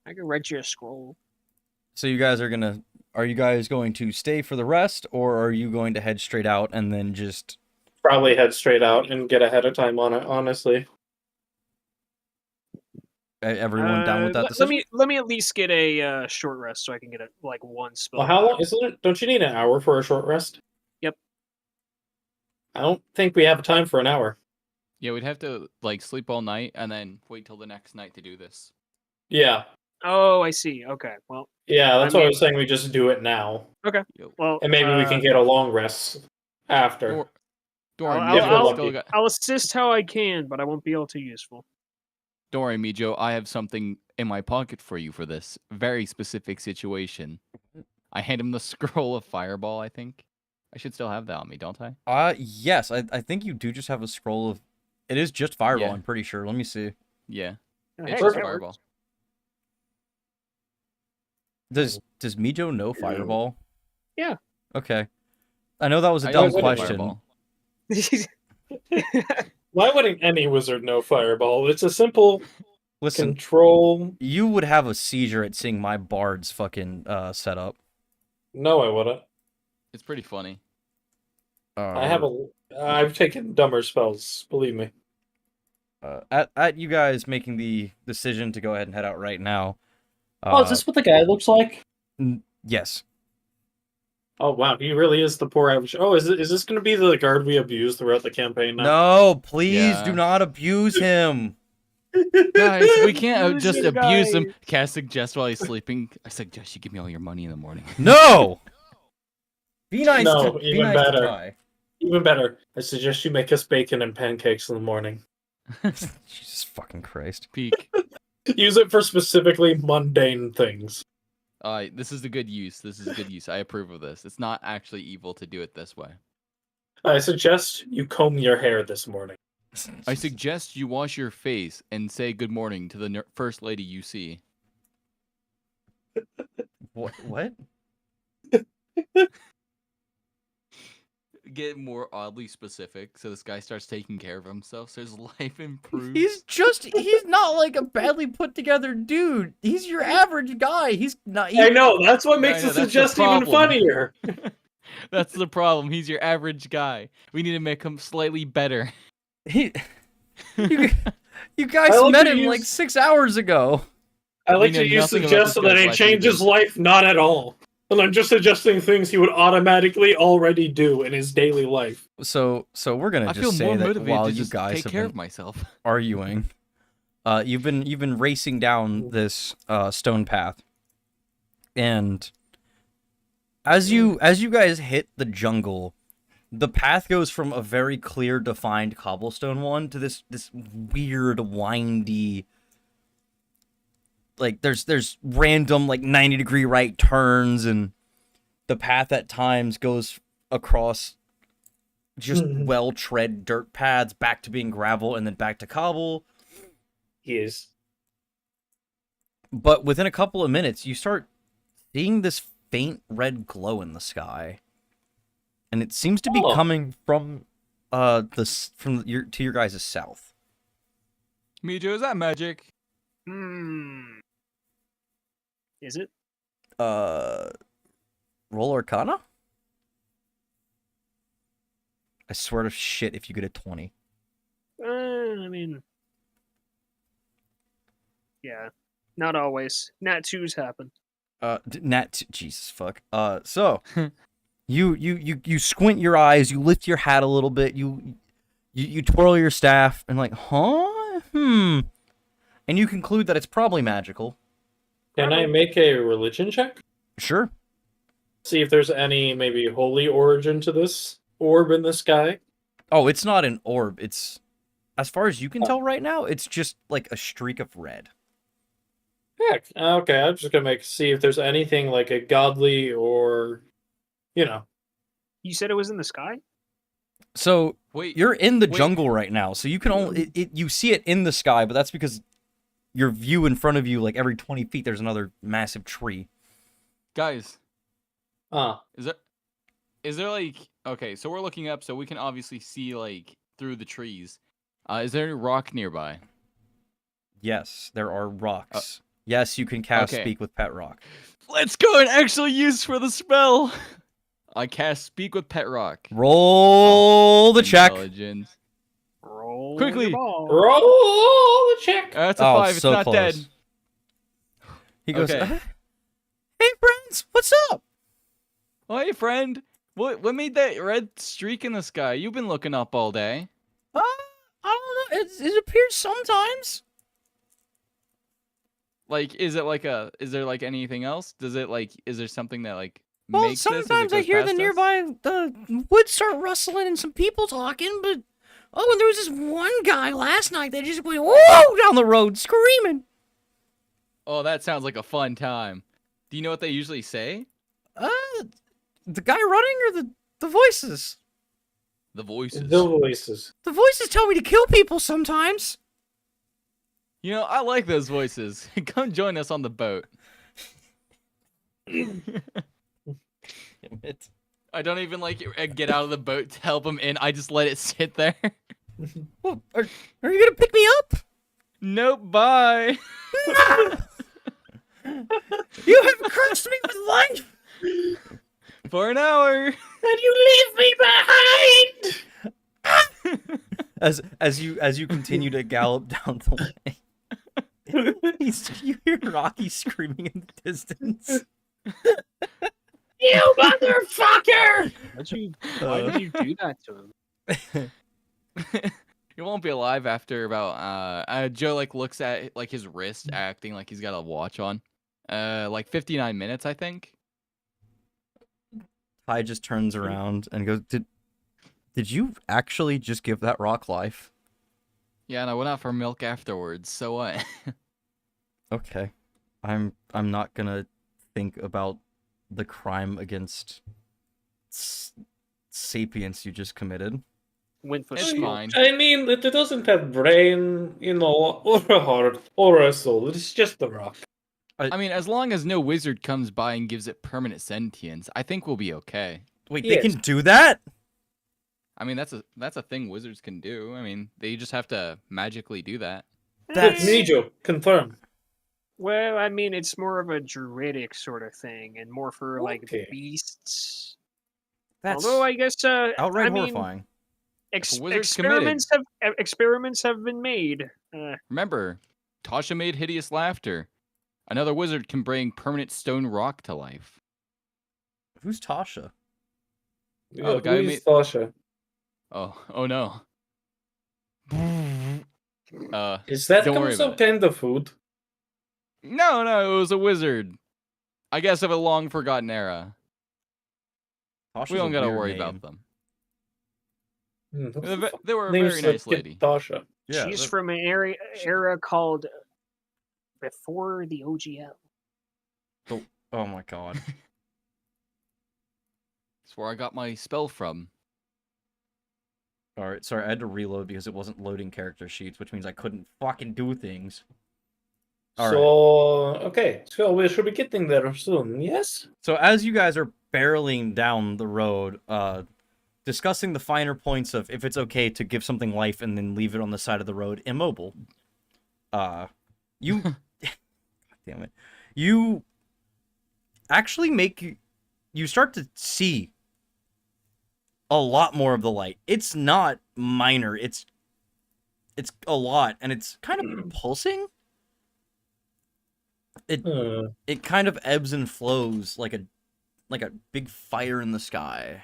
I could write you a scroll. So you guys are you guys going to stay for the rest, or are you going to head straight out and then just... Probably head straight out and get ahead of time on it, honestly. Everyone down with that decision? Let me at least get a short rest so I can get one spell. Well, how long isn't it? Don't you need an hour for a short rest? Yep. I don't think we have time for an hour. Yeah, we'd have to sleep all night and then wait till the next night to do this. Yeah. Oh, I see. Okay. Well. Yeah, that's what I was saying. We just do it now. Okay. Well, and maybe we can get a long rest after. I'll assist how I can, but I won't be able to useful. Don't worry, Meejo. I have something in my pocket for you for this very specific situation. I hand him the scroll of Fireball, I think. I should still have that on me, don't I? Yes. I think you do just have a scroll of... It is just Fireball, yeah. I'm pretty sure. Let me see. Yeah. It's just Fireball. Does Meejo know Fireball? Yeah. Okay. I know that was a dumb question. Why wouldn't any wizard know Fireball? It's a simple control. You would have a seizure at seeing my bard's fucking setup. No, I wouldn't. It's pretty funny. I've taken dumber spells, believe me. At you guys making the decision to go ahead and head out right now. Is this what the guy looks like? Yes. Oh wow, he really is the poor average. Oh, is this going to be the guard we abuse throughout the campaign now? No, please do not abuse him. Guys, we can't just abuse him. Can I suggest while he's sleeping? I suggest you give me all your money in the morning. No. Be nice. No, be even nice better. To try. Even better. I suggest you make us bacon and pancakes in the morning. Jesus fucking Christ. Peak. Use it for specifically mundane things. This is a good use. This is a good use. I approve of this. It's not actually evil to do it this way. I suggest you comb your hair this morning. I suggest you wash your face and say good morning to the first lady you see. What? Get more oddly specific, so this guy starts taking care of himself, so his life improves. He's not like a badly put together dude. He's your average guy. He's not. I know, that's what makes the suggest even funnier. That's the problem. He's your average guy. We need to make him slightly better. You guys met him like 6 hours ago. I like to use suggest so that it changes life not at all. And I'm just suggesting things he would automatically already do in his daily life. So we're gonna just say that while you guys take care of myself, arguing, you've been racing down this stone path, and as you guys hit the jungle, the path goes from a very clear, defined cobblestone one to this weird, windy. Like there's random 90-degree right turns, and the path at times goes across just well-tread dirt paths back to being gravel and then back to cobble. Yes. But within a couple of minutes, you start seeing this faint red glow in the sky, and it seems to be coming from to your guys' south. Meejo, is that magic? Is it? Roll Arcana? I swear to shit if you get a 20. I mean... Yeah. Not always. Nat 2s happen. Jesus fuck. So... you squint your eyes, you lift your hat a little bit, you twirl your staff, and and you conclude that it's probably magical. Can I make a religion check? Sure. See if there's any maybe holy origin to this orb in the sky. Oh, it's not an orb. It's, as far as you can tell right now, it's just like a streak of red. Heck. Okay, I'm just gonna see if there's anything like a godly or, you know. You said it was in the sky? So Wait, you're in the jungle right now, so you can only you see it in the sky, but that's because your view in front of you, like every 20 feet, there's another massive tree. guys, Ah. is there like, okay, so we're looking up, so we can obviously see like through the trees. Is there any rock nearby? Yes, there are rocks. Yes, you can cast okay. Speak with Pet Rock. Let's go and actually use for the spell. I cast Speak with Pet Rock. Roll the check. Intelligence. Roll Quickly. your ball. Roll the check. That's a Oh, 5. It's so not dead. close. He goes, Okay. hey friends, what's up? Oh, hey, friend. What made that red streak in the sky? You've been looking up all day. I don't know. It appears sometimes. Like, is there like anything else? Does it like, is there something that like Well, makes this as it sometimes I goes hear the past us? nearby woods start rustling and some people talking, but and there was this one guy last night that just went whoa down the road screaming. Oh, that sounds like a fun time. Do you know what they usually say? The guy running or the voices? The voices. The voices. The voices tell me to kill people sometimes. You know, I like those voices. Come join us on the boat. Damn it. I don't even like get out of the boat to help him in. I just let it sit there. Well, are you gonna pick me up? Nope, bye. You have cursed me with life. For an hour. And you leave me behind. As you continue to gallop down the way, you hear Rocky screaming in the distance. You motherfucker! Why did you do that to him? He won't be alive after about Joe like looks at like his wrist acting like he's got a watch on. Like 59 minutes, I think. Ty just turns around and goes, Did you actually just give that rock life? Yeah, and I went out for milk afterwards. So what? Okay. I'm not gonna think about the crime against sapience you just committed. Went for It's smoke. fine. I mean, it doesn't have brain, you know, or a heart, or a soul. It's just a rock. I mean, as long as no wizard comes by and gives it permanent sentience, I think we'll be okay. Wait, Yes. they can do that? I mean, that's a thing wizards can do. I mean, they just have to magically do that. That's- Meejo, confirm. Well, I mean, it's more of a druidic sort of thing, and more for like the Okay. beasts. That's Although I guess outright I mean, horrifying. If a wizard's committed. experiments have been made. Remember, Tasha made hideous laughter. Another wizard can bring permanent stone rock to life. Who's Tasha? Yeah, the guy who who made- is Tasha? Oh no. Is that Don't worry some about it. kind of food? No, it was a wizard. I guess of a long forgotten era. Tasha's We don't a gotta weird worry name. about them. Who They the fuck they were a names very the nice kid lady. Tasha. Yeah, She's that- from an era called before the OGL. Oh my god. That's where I got my spell from. Alright, sorry, I had to reload because it wasn't loading character sheets, which means I couldn't fucking do things. Alright. Okay, so we should be getting there soon, yes? So as you guys are barreling down the road, discussing the finer points of if it's okay to give something life and then leave it on the side of the road immobile, you... God damn it. You actually you start to see a lot more of the light. It's not minor, it's a lot, and it's kind of pulsing. It kind of ebbs and flows like a big fire in the sky.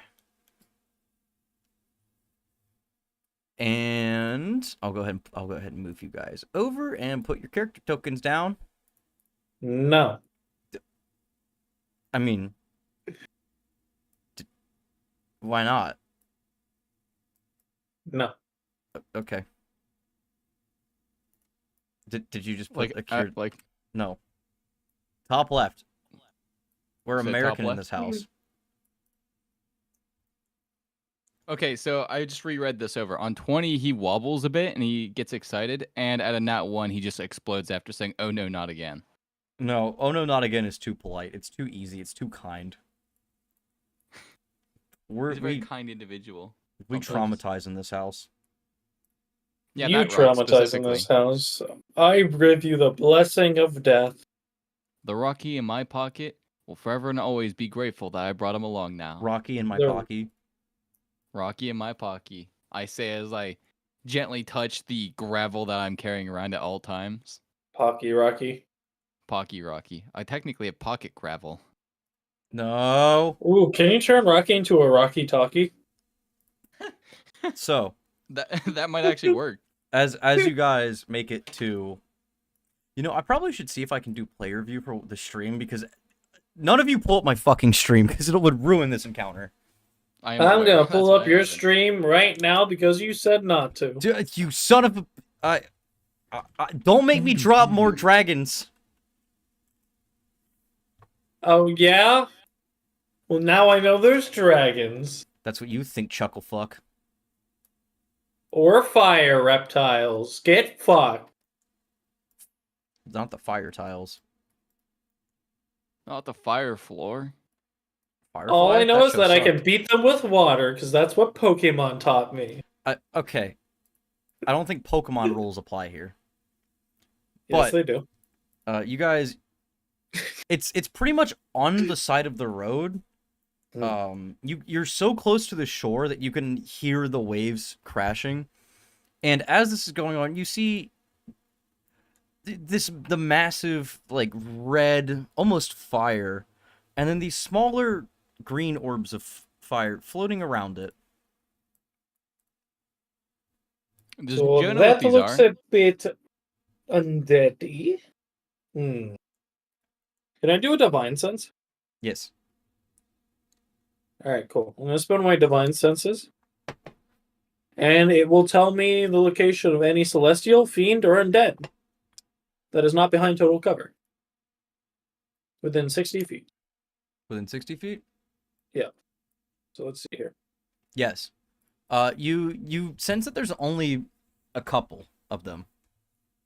And I'll go ahead and move you guys over and put your character tokens down. No. I mean, why not? No. Okay. Did you just put no. Top left. We're American in this house. Okay, so I just reread this over. On 20, he wobbles a bit and he gets excited, and at a nat 1, he just explodes after saying, "Oh no, not again." No, oh no, not again is too polite. It's too easy. It's too kind. He's a very kind individual. We traumatize in this house. Yeah, you traumatize in this house. I give you the blessing of death. The Rocky in my pocket will forever and always be grateful that I brought him along now. Rocky in my pocket. Rocky in my pocket. I say as I gently touch the gravel that I'm carrying around at all times. Pocky Rocky. Pocky Rocky. I technically have pocket gravel. No. Ooh, can you turn Rocky into a Rocky Talkie? So that might actually work. As you guys make it to, I probably should see if I can do player view for the stream, because none of you pull up my fucking stream because it would ruin this encounter. I'm gonna pull up your stream right now because you said not to. Dude, you son of a! Don't make me drop more dragons. Oh yeah? Well, now I know there's dragons. That's what you think, chucklefuck. Or fire reptiles. Get fucked. Not the fire tiles. Not the fire floor. Firefly? All I know is that I can beat them with water, because that's what Pokemon taught me. Okay. I don't think Pokemon rules apply here. Yes, they do. You guys, it's pretty much on the side of the road. You're so close to the shore that you can hear the waves crashing. And as this is going on, you see the massive, like, red, almost fire, and then these smaller green orbs of fire floating around it. Does So Joe know that what these looks are? a bit undead-y. Can I do a divine sense? Yes. Alright, cool. I'm going to spend my divine senses. And it will tell me the location of any celestial, fiend, or undead that is not behind total cover. Within 60 feet. Within 60 feet? Yeah. So let's see here. Yes. You sense that there's only a couple of them.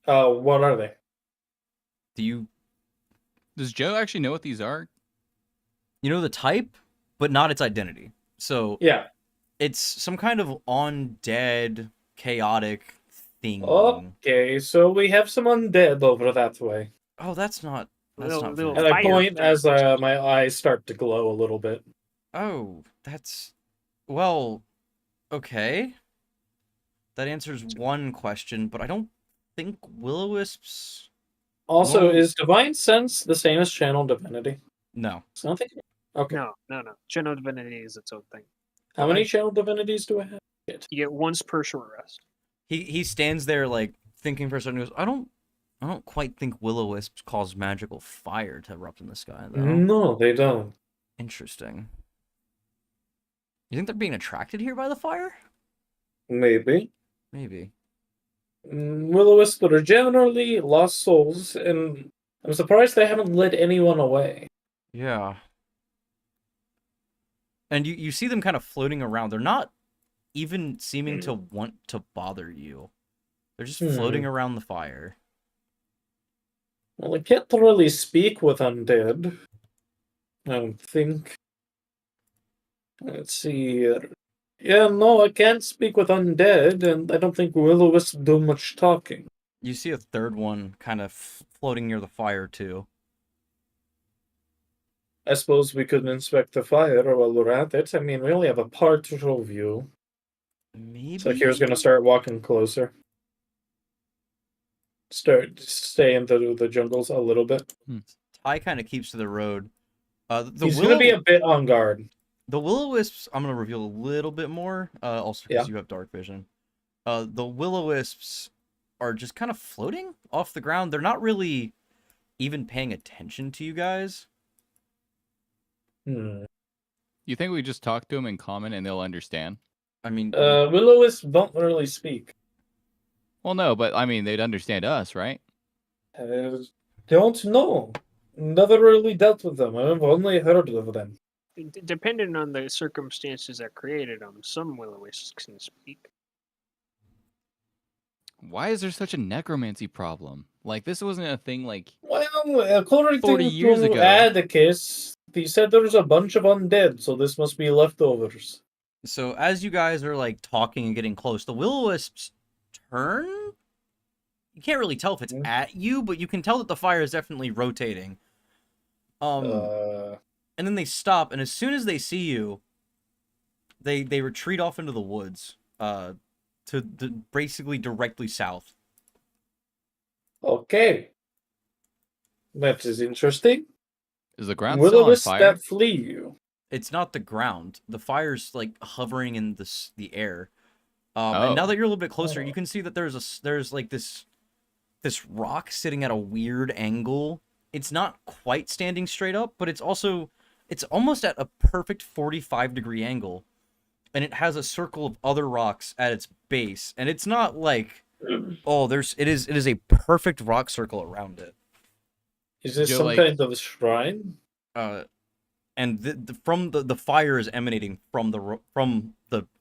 What are they? Does Joe actually know what these are? You know the type, but not its identity. So yeah, it's some kind of undead, chaotic thing. Okay, so we have some undead over that way. Oh, that's not. And I point as my eyes start to glow a little bit. Oh, that's okay. That answers one question, but I don't think will-o-wisps. Also, is divine sense the same as channel divinity? No. Something. Okay. No. Channel divinity is its own thing. How many channel divinities do I have? You get once per short rest. He stands there like thinking for a second. He goes, I don't quite think will-o-wisps cause magical fire to erupt in the sky, though. No, they don't. Interesting. You think they're being attracted here by the fire? Maybe. Will-o-wisps that are generally lost souls, and I'm surprised they haven't led anyone away. Yeah. And you see them kind of floating around. They're not even seeming to want to bother you. They're just floating around the fire. Well, I can't really speak with undead. I don't think. Let's see here. Yeah, no, I can't speak with undead, and I don't think will-o-wisps do much talking. You see a third one kind of floating near the fire, too. I suppose we could inspect the fire while we're at it. I mean, we only have a partial view. Maybe. So here's gonna start walking closer. Stay into the jungles a little bit. Ty kind of keeps to the road. He's gonna be a bit on guard. The will-o-wisps, I'm gonna reveal a little bit more. Also because you have dark vision. the will-o-wisps are just kind of floating off the ground. They're not really even paying attention to you guys. Hmm. You think we just talk to them in common and they'll understand? I mean, Will-o-wisps don't really speak. Well, no, but I mean, they'd understand us, right? Don't know. Never really dealt with them. I've only heard of them. Depending on the circumstances that created them, some will-o-wisps can speak. Why is there such a necromancy problem? Like, this wasn't a thing, like... Well, according 40 years to ago. Atticus, he said there was a bunch of undead, so this must be leftovers. so as you guys are like talking and getting close, the will-o-wisps turn. You can't really tell if it's at you, but you can tell that the fire is definitely rotating. And then they stop, and as soon as they see you, they retreat off into the woods, to basically directly south. Okay. That is interesting. Is the ground still on Will-o-wisps fire? that flee you. It's not the ground. The fire's like hovering in the air. And now that you're a little bit closer, you can see that there's like this rock sitting at a weird angle. It's not quite standing straight up, but it's almost at a perfect 45-degree angle. And it has a circle of other rocks at its base, and it's not like it is a perfect rock circle around it. Is this Joe, some like- kind of shrine? And the fire is emanating from the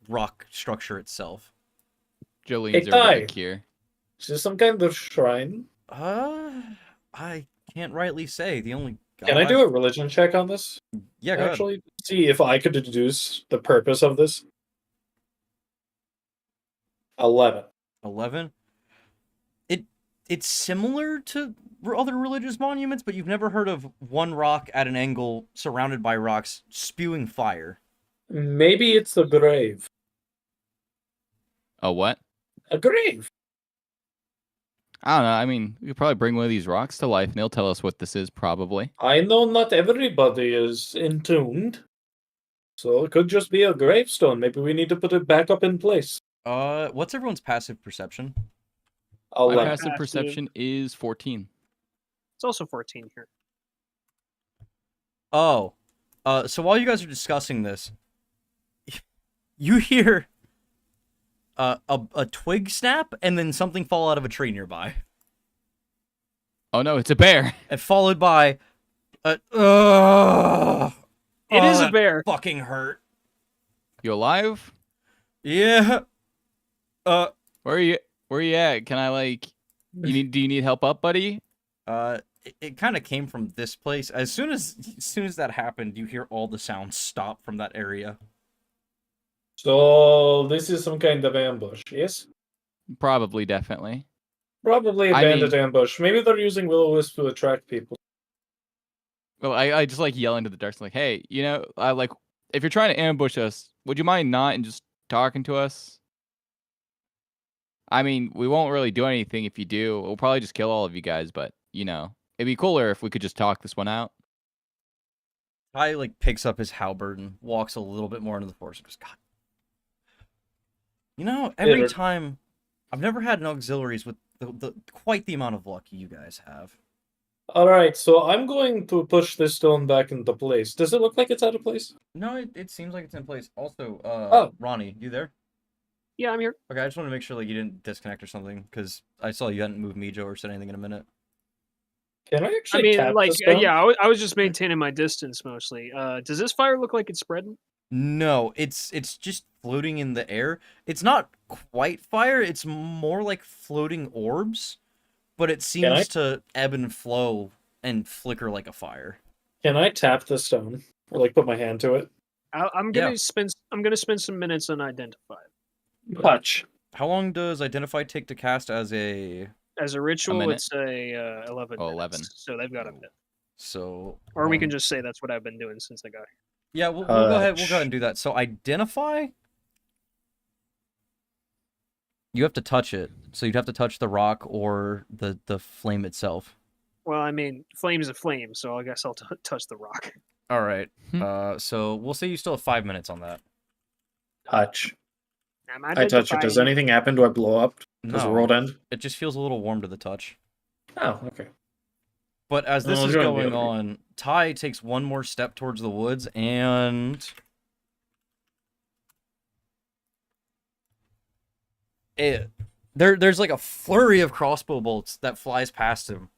rock structure itself. Jolene's Hey, over Ty. back here. Is this some kind of shrine? I can't rightly say. The only Can I do a religion check on this? Yeah, go ahead. Actually, see if I could deduce the purpose of this. 11. 11. It's similar to other religious monuments, but you've never heard of one rock at an angle surrounded by rocks spewing fire. Maybe it's a grave. Oh, what? A grave. I don't know. I mean, we could probably bring one of these rocks to life, and they'll tell us what this is, probably. I know not everybody is entombed. So it could just be a gravestone. Maybe we need to put it back up in place. What's everyone's passive perception? My 11. passive Passive. perception is 14. It's also 14 here. Oh, so while you guys are discussing this, you hear a twig snap and then something fall out of a tree nearby, Oh, no, it's a bear. and followed by It is a that bear. fucking hurt. You alive? Yeah. Where are you at? Can I, like... do you need help up, buddy? It kind of came from this place. As soon as that happened, you hear all the sounds stop from that area. So this is some kind of ambush, yes? Probably, definitely. Probably a I bandit mean- ambush. Maybe they're using will-o-wisp to attract people. Well, I just, like, yell into the dark, like, hey, you know, if you're trying to ambush us, would you mind not and just talking to us? I mean, we won't really do anything if you do. We'll probably just kill all of you guys, but, you know, it'd be cooler if we could just talk this one out. Ty like picks up his halberd and walks a little bit more into the forest and goes, God. You know, every Yeah. time I've never had an auxiliaries with the quite the amount of luck you guys have. Alright, so I'm going to push this stone back into place. Does it look like it's out of place? No, it seems like it's in place. Also, Oh. Ronnie, you there? Yeah, I'm here. Okay, I just want to make sure like you didn't disconnect or something, because I saw you hadn't moved Meejo or said anything in a minute. Can I I actually mean, tap like, the stone? yeah, I was just maintaining my distance mostly. Does this fire look like it's spreading? No, it's just floating in the air. It's not quite fire, it's more like floating orbs, but it Can I- seems to ebb and flow and flicker like a fire. Can I tap the stone? Or like put my hand to it? I'm gonna spend some minutes on identify. Touch. How long does Identify take to cast as a... As a ritual, minute. it's a 11. Oh, minutes, 11. So they've got a bit. So... Or we can one- just say that's what I've been doing since I got here. Yeah, we'll go ahead. We'll go ahead and do that. So Identify... You have to touch it. So you'd have to touch the rock or the flame itself. Well, I mean, flame's a flame, so I guess I'll touch the rock. All right. Hmm. So we'll say you still have 5 minutes on that. Touch. I'm I touch it. Does identifying anything happen? Do I blow up? Does the No, world end? it just feels a little warm to the touch. Oh, okay. But as this Well, is you're on the going other- on, Ty takes one more step towards the woods, and there's like a flurry of crossbow bolts that flies past him,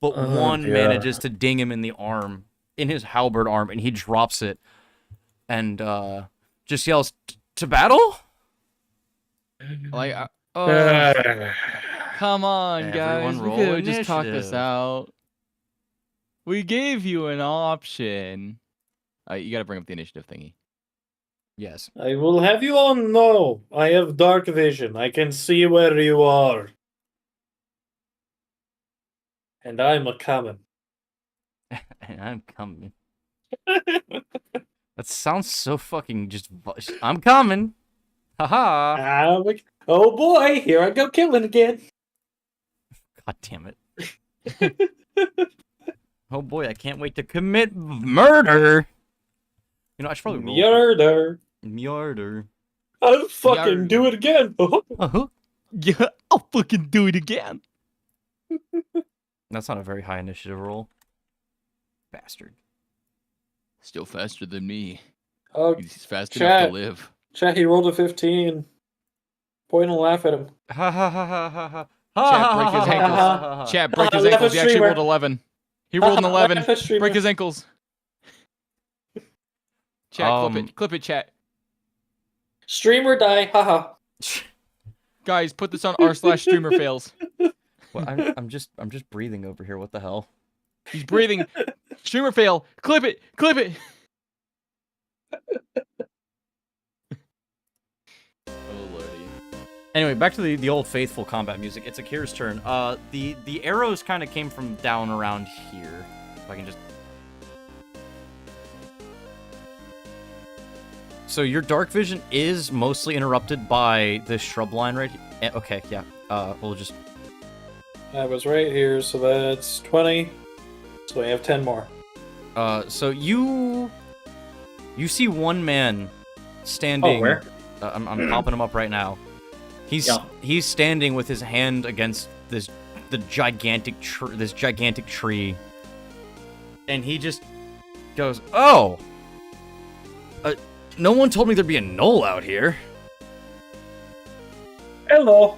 but Oh, one dear. manages to ding him in the arm, in his halberd arm, and he drops it, and just yells, "To battle!" Like, Uh, come on, Everyone guys. We roll could have just talked this initiative. out. We gave you an option. You got to bring up the initiative thingy. Yes. I will have you all know I have dark vision. I can see where you are. And I'm a common. And I'm coming. That sounds so fucking just. I'm coming. Haha. Oh boy, here I go killing again. God damn it. Oh boy, I can't wait to commit murder. You know, I should probably roll. Murder. Murder. I'll fucking do it again. Uh-huh. Yeah, I'll fucking do it again. That's not a very high initiative roll. Bastard. Still faster than me. Oh, He's fast Chat. enough to live. Chat, he rolled a 15. Point and laugh at him. Ha ha ha ha ha ha. Chat, break his ankles. Chat, break his ankles. He actually rolled 11. He rolled an 11. Break his ankles. Chat, clip it, chat. Streamer die, haha. Guys, put this on r/streamer fails. Well, I'm just breathing over here. What the hell? He's breathing. Streamer fail. Clip it. Clip it. Oh lordy. Anyway, back to the old faithful combat music. It's Akira's turn. The arrows kind of came from down around here. If I can just. So your dark vision is mostly interrupted by this shrub line right here. Okay, yeah. We'll just. That was right here, so that's 20. So we have 10 more. So you see one man standing. Oh, where? I'm popping him up right now. He's standing with his hand against this gigantic tree, and he just goes, "Oh, no one told me there'd be a knoll out here." Hello.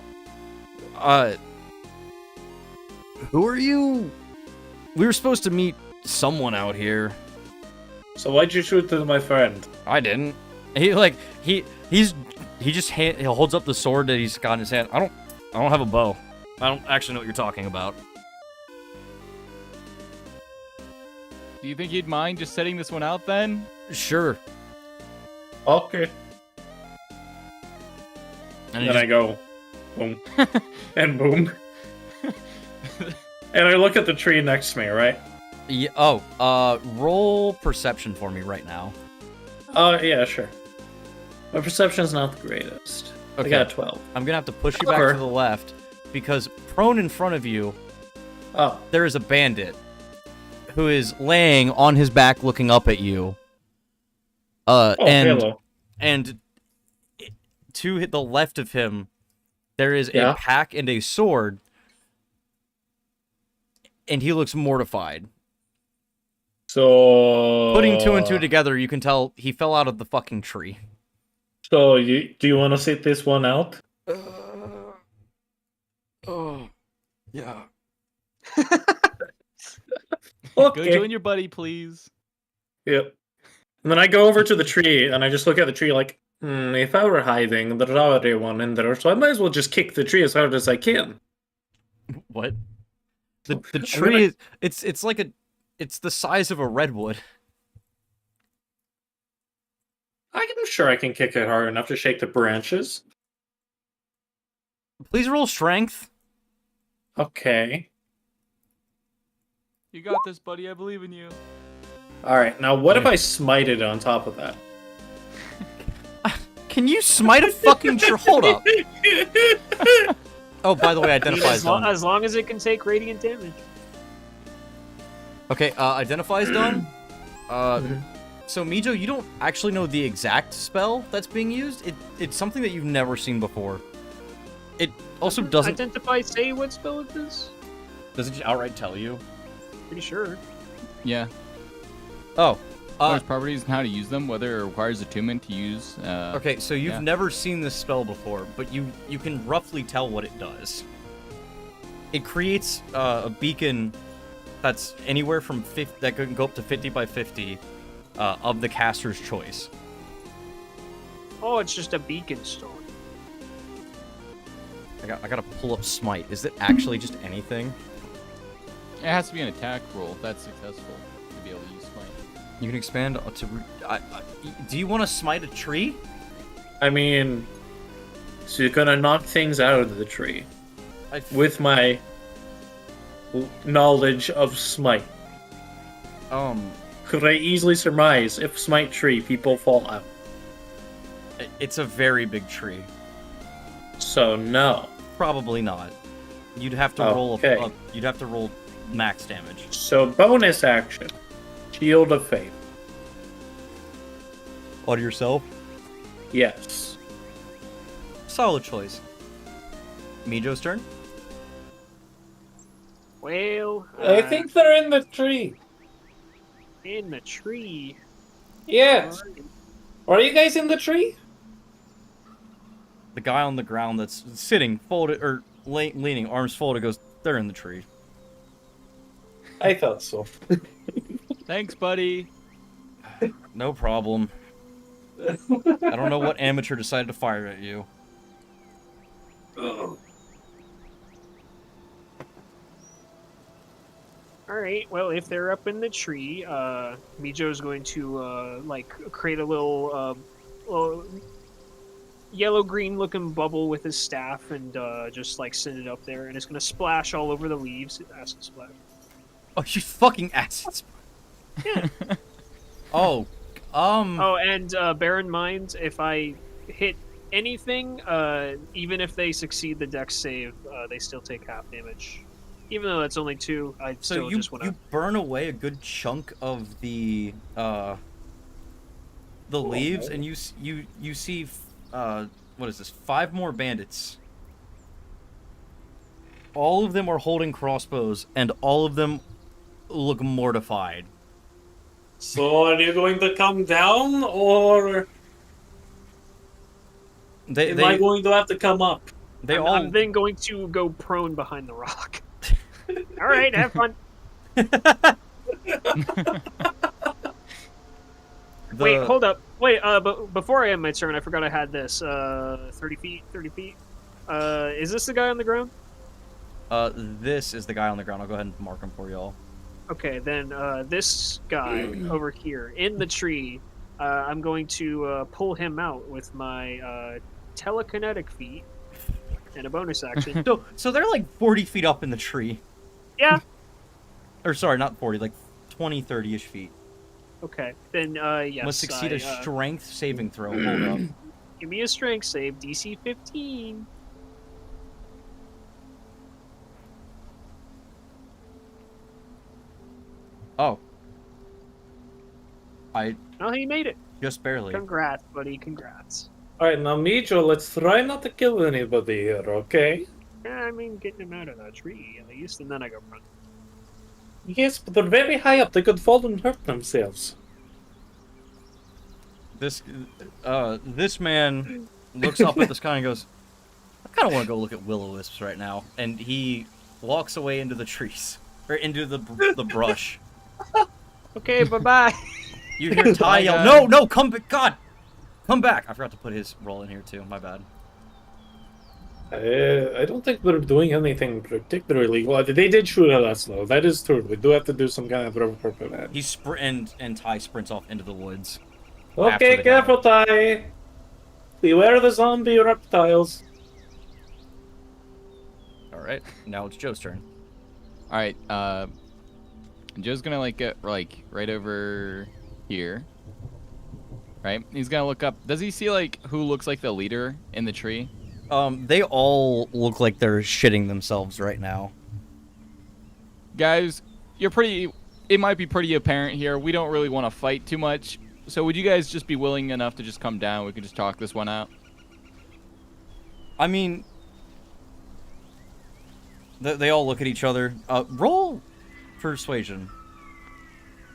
Who are you? We were supposed to meet someone out here. So why'd you shoot to my friend? I didn't. He holds up the sword that he's got in his hand. I don't have a bow. I don't actually know what you're talking about. Do you think you'd mind just setting this one out then? Sure. Okay. And Then I go, boom, and boom. And I look at the tree next to me, right? Yeah, roll perception for me right now. Oh, yeah, sure. My perception's not the greatest. Okay. I got a 12. I'm gonna have to push you back to the left because prone in front of you, there is a bandit who is laying on his back, looking up at you. Hello. And to the left of him, there is a pack and a sword, and he looks mortified. So putting two and two together, you can tell he fell out of the fucking tree. So do you want to sit this one out? Yeah. Go join your buddy, please. Yep. And then I go over to the tree and I just look at the tree like, if I were hiding, there's already one in there, so I might as well just kick the tree as hard as I can. What? The tree it's like it's the size of a redwood. I'm sure I can kick it hard enough to shake the branches. Please roll strength. Okay. You got this, buddy. I believe in you. Alright, now what if I smite it on top of that? Can you smite a fucking tree? Hold up. Oh, by the way, identify is done. As long as it can take radiant damage. Okay, identify is done. So, Meejo, you don't actually know the exact spell that's being used. It's something that you've never seen before. It also doesn't... Identify, say what spell it is? Does it just outright tell you? Pretty sure. Yeah. Oh. There's properties and how to use them, whether it requires attunement to use. Okay, so you've yeah. never seen this spell before, but you can roughly tell what it does. It creates a beacon that's anywhere from 50, that can go up to 50 by 50 of the caster's choice. Oh, it's just a beacon stone. I gotta pull up Smite. Is it actually just anything? It has to be an attack roll if that's successful to be able to use Smite. You can expand to... do you want to smite a tree? I mean, so you're gonna knock things out of the tree. With my knowledge of Smite. Could I easily surmise if Smite tree, people fall out? It's a very big tree. So no. Probably not. You'd have to roll you'd have to roll max damage. So bonus action. Shield of Faith. On yourself? Yes. Solid choice. Meejo's turn? Well, I think they're in the tree. in the tree. Yes. Are you guys in the tree? The guy on the ground that's sitting, folded, or leaning, arms folded, goes, they're in the tree. I thought so. Thanks, buddy. No problem. I don't know what amateur decided to fire at you. Alright, well, if they're up in the tree, Meejo's going to, like, create a little yellow-green looking bubble with his staff and, just, like, send it up there, and it's gonna splash all over the leaves. Acid splash. Oh, you fucking acid. Yeah. Oh, and, bear in mind, if I hit anything, even if they succeed the dex save, they still take half damage. Even though that's only 2, I still just want to... you burn away a good chunk of the leaves, and you see, what is this, 5 more bandits. All of them are holding crossbows, and all of them look mortified. So are you going to come down, or am I going to have to come up? I'm then going to go prone behind the rock. All right, have fun. Wait, hold up. Wait, but before I end my turn, I forgot I had this. 30 feet. Is this the guy on the ground? This is the guy on the ground. I'll go ahead and mark him for y'all. Okay, then this guy over here in the tree, I'm going to pull him out with my telekinetic feat and a bonus action. So they're like 40 feet up in the tree. Yeah. Or sorry, not 40, like 20, 30-ish feet. Okay, then yes. Must succeed a strength saving throw. Hold up. Give me a strength save, DC 15. Oh. Oh, he made it. Just barely. Congrats, buddy. Congrats. Alright, now Meejo, let's try not to kill anybody here, okay? Yeah, I mean, getting him out of that tree, at least, and then I go run. Yes, but they're very high up. They could fall and hurt themselves. This man looks up at the sky and goes, I kind of want to go look at will-o-wisps right now. And he walks away into the trees. Or into the brush. Okay, bye-bye. You hear Ty yell, no, come back, God! Come back! I forgot to put his roll in here, too. My bad. I don't think we're doing anything particularly well. They did shoot at us, though. That is true. We do have to do some kind of reprimand. He and Ty sprints off into the woods. Okay, careful, Ty. Beware the zombie reptiles. Alright, now it's Joe's turn. Alright, Joe's gonna like get like right over here. Right? He's gonna look up. Does he see like who looks like the leader in the tree? They all look like they're shitting themselves right now. Guys, it might be pretty apparent here. We don't really want to fight too much. So would you guys just be willing enough to just come down? We could just talk this one out. I mean, they all look at each other. Roll persuasion.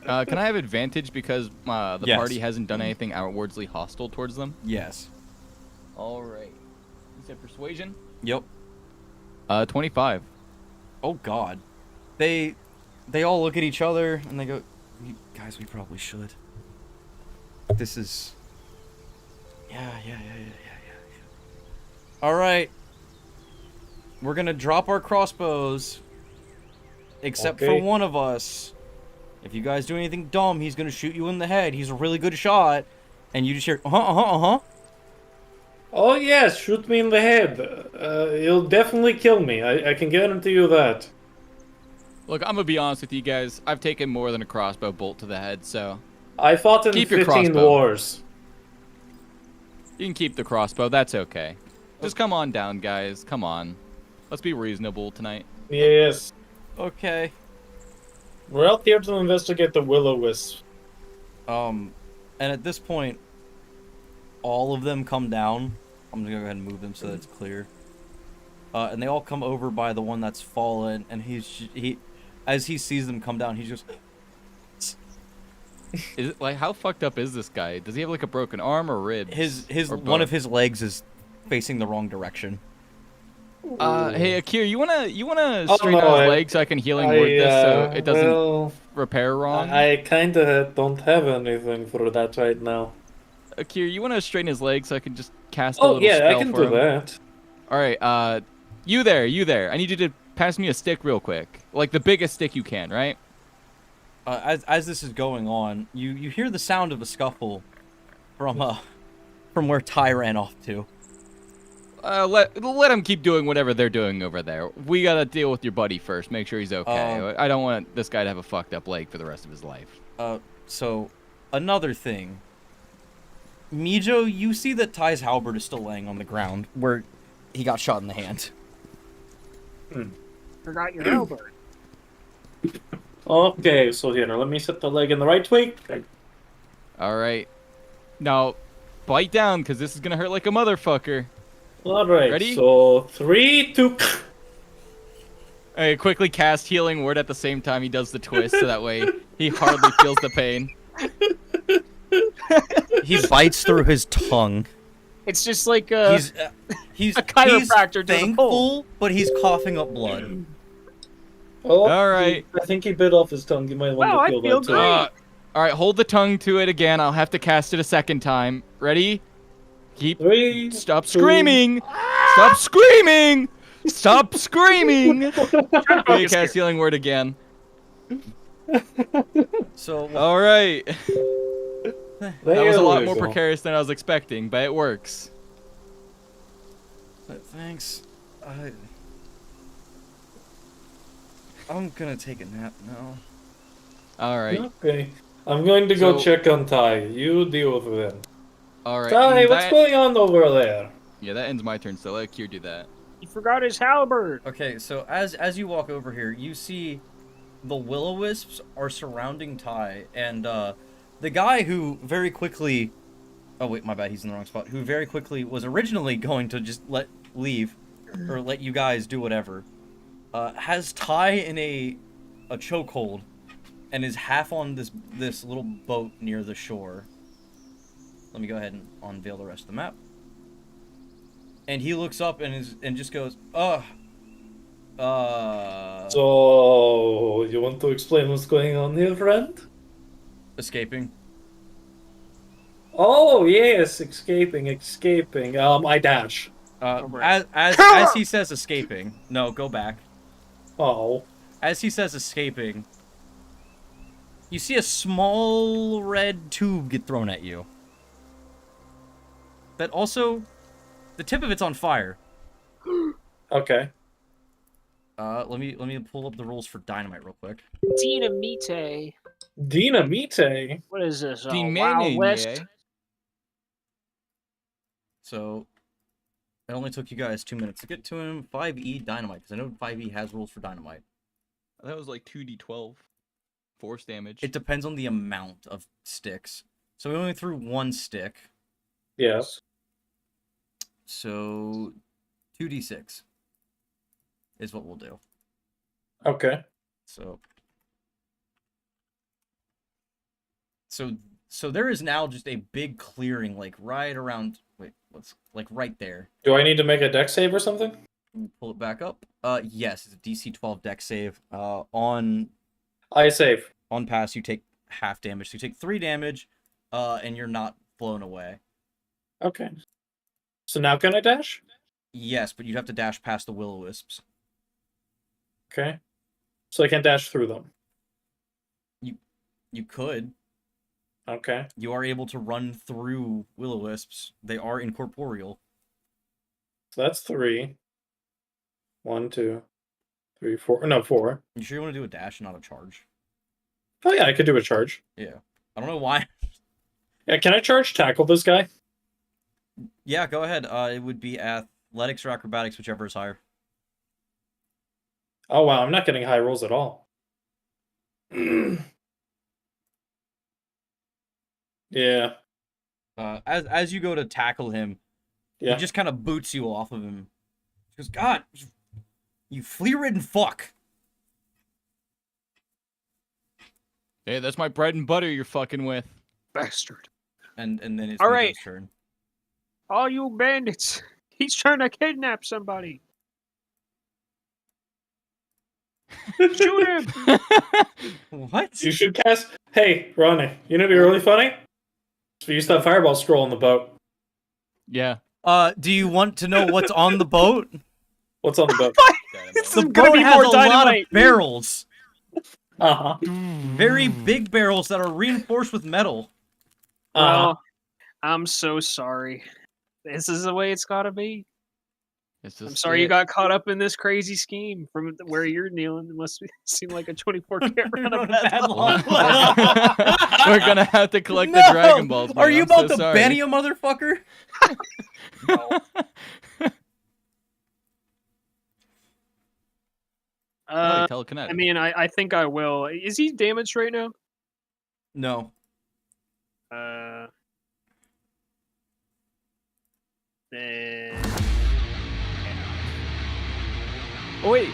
Can I have advantage because the Yes. party hasn't done anything outwardly hostile towards them? Yes. All right. You said persuasion? Yep. 25. Oh God. They all look at each other and they go, guys, we probably should. This is. Yeah. All right. We're gonna drop our crossbows, except for one of us. If you guys do anything dumb, he's gonna shoot you in the head. He's a really good shot, and you just hear Oh yes, shoot me in the head. He'll definitely kill me. I can guarantee you that. Look, I'm gonna be honest with you guys. I've taken more than a crossbow bolt to the head, so I fought in Keep your 15 crossbow. wars. you can keep the crossbow. That's okay. Just come on down, guys. Come on. Let's be reasonable tonight. Yes. Okay. We're out here to investigate the will-o-wisp. And at this point, all of them come down. I'm gonna go ahead and move them so that it's clear. And they all come over by the one that's fallen, and as he sees them come down, he just. Is it like how fucked up is this guy? Does he have like a broken arm or ribs? His or one both? of his legs is facing the wrong direction. Hey Akir, you wanna Oh, straighten no, out his I- leg so I can healing word this so it doesn't well, repair wrong? I kinda don't have anything for that right now. Akir, you wanna straighten his leg so I can just cast a Oh little yeah, spell I can for do him? that. All right, you there. I need you to pass me a stick real quick, like the biggest stick you can, right? As this is going on, you hear the sound of a scuffle from where Ty ran off to. Let him keep doing whatever they're doing over there. We gotta deal with your buddy first. Make sure he's okay. I don't want this guy to have a fucked up leg for the rest of his life. So another thing. Meejo, you see that Ty's halberd is still laying on the ground where he got shot in the hand. Forgot your halberd. Okay, so here, let me set the leg in the right way. All right, now bite down because this is gonna hurt like a motherfucker. Alright, Ready? so 3, 2... Hey, quickly cast healing word at the same time he does the twist, so that way he hardly feels the pain. He bites through his tongue. It's just like He's a chiropractor doing a pull. thankful, but he's coughing up blood. Oh, All right. I think he bit off his tongue. You might want Wow, I to kill feel that too. great. All right, hold the tongue to it again. I'll have to cast it a second time. Ready? Keep. 3, Stop 2... screaming! Stop screaming! Stop screaming! Okay, cast healing word again. So All right. That was a lot we more go. precarious than I was expecting, but it works. thanks. I'm gonna take a nap now. All right. Okay. I'm going to go So- check on Ty. You deal with him. All right. Ty, and what's that- going on over there? Yeah, that ends my turn, so let Kier do that. He forgot his halberd. Okay, so as you walk over here, you see the will-o-wisps are surrounding Ty, and the guy who very quickly, oh wait, my bad, he's in the wrong spot. Who very quickly was originally going to just let you guys do whatever, has Ty in a chokehold, and is half on this little boat near the shore. Let me go ahead and unveil the rest of the map. And he looks up and just goes, So, you want to explain what's going on here, friend? escaping. Oh, yes, escaping. I dash. As he says escaping, no, go back. Oh. As he says escaping, you see a small red tube get thrown at you. That also, the tip of it's on fire. Okay. Let me pull up the rules for dynamite real quick. Dynamite. Dynamite? What is this? Wild Dynamite. West? So, it only took you guys 2 minutes to get to him. 5e dynamite, because I know 5e has rules for dynamite. That was like 2d12 force damage. It depends on the amount of sticks. So we only threw 1 stick. Yes. So 2d6 is what we'll do. Okay. So there is now just a big clearing, like right around. Wait, what's like right there? Do I need to make a deck save or something? Pull it back up. Yes, it's a DC 12 deck save. On Save. on pass, you take half damage. So you take 3 damage, and you're not blown away. Okay. So now can I dash? Yes, but you'd have to dash past the will-o-wisps. Okay. So I can dash through them. You could. Okay. You are able to run through will-o-wisps. They are incorporeal. So that's 3. 1, 2, 3, 4. No, 4. You sure you want to do a dash and not a charge? Oh yeah, I could do a charge. Yeah. I don't know why. Yeah, can I charge tackle this guy? Yeah, go ahead. It would be athletics or acrobatics, whichever is higher. Oh wow, I'm not getting high rolls at all. Yeah. As you go to tackle him, Yeah. he just kind of boots you off of him. He goes, God, you flea-ridden fuck. Hey, that's my bread and butter you're fucking with. Bastard. And then it's All Meejo's right. turn. All you bandits. He's trying to kidnap somebody. Shoot him. What? You should cast. Hey, Ronnie, you know what'd be really funny? So you use that fireball scroll on the boat. Yeah. Do you want to know what's on the boat? What's on the boat? This The is gonna boat be has more a lot of dynamite. barrels. Uh-huh. Very big barrels that are reinforced with metal. Uh-huh. Well, I'm so sorry. This is the way it's gotta be. It's I'm just sorry you it. got caught up in this crazy scheme from where you're kneeling. It must seem like a 24-karat run of bad luck. We're gonna have to collect No! the Dragon Balls. Are man. you I'm about so to sorry. Benny a motherfucker? No. Oh, telekinetic. I mean, I think I will. Is he damaged right now? No. Then... Oh wait,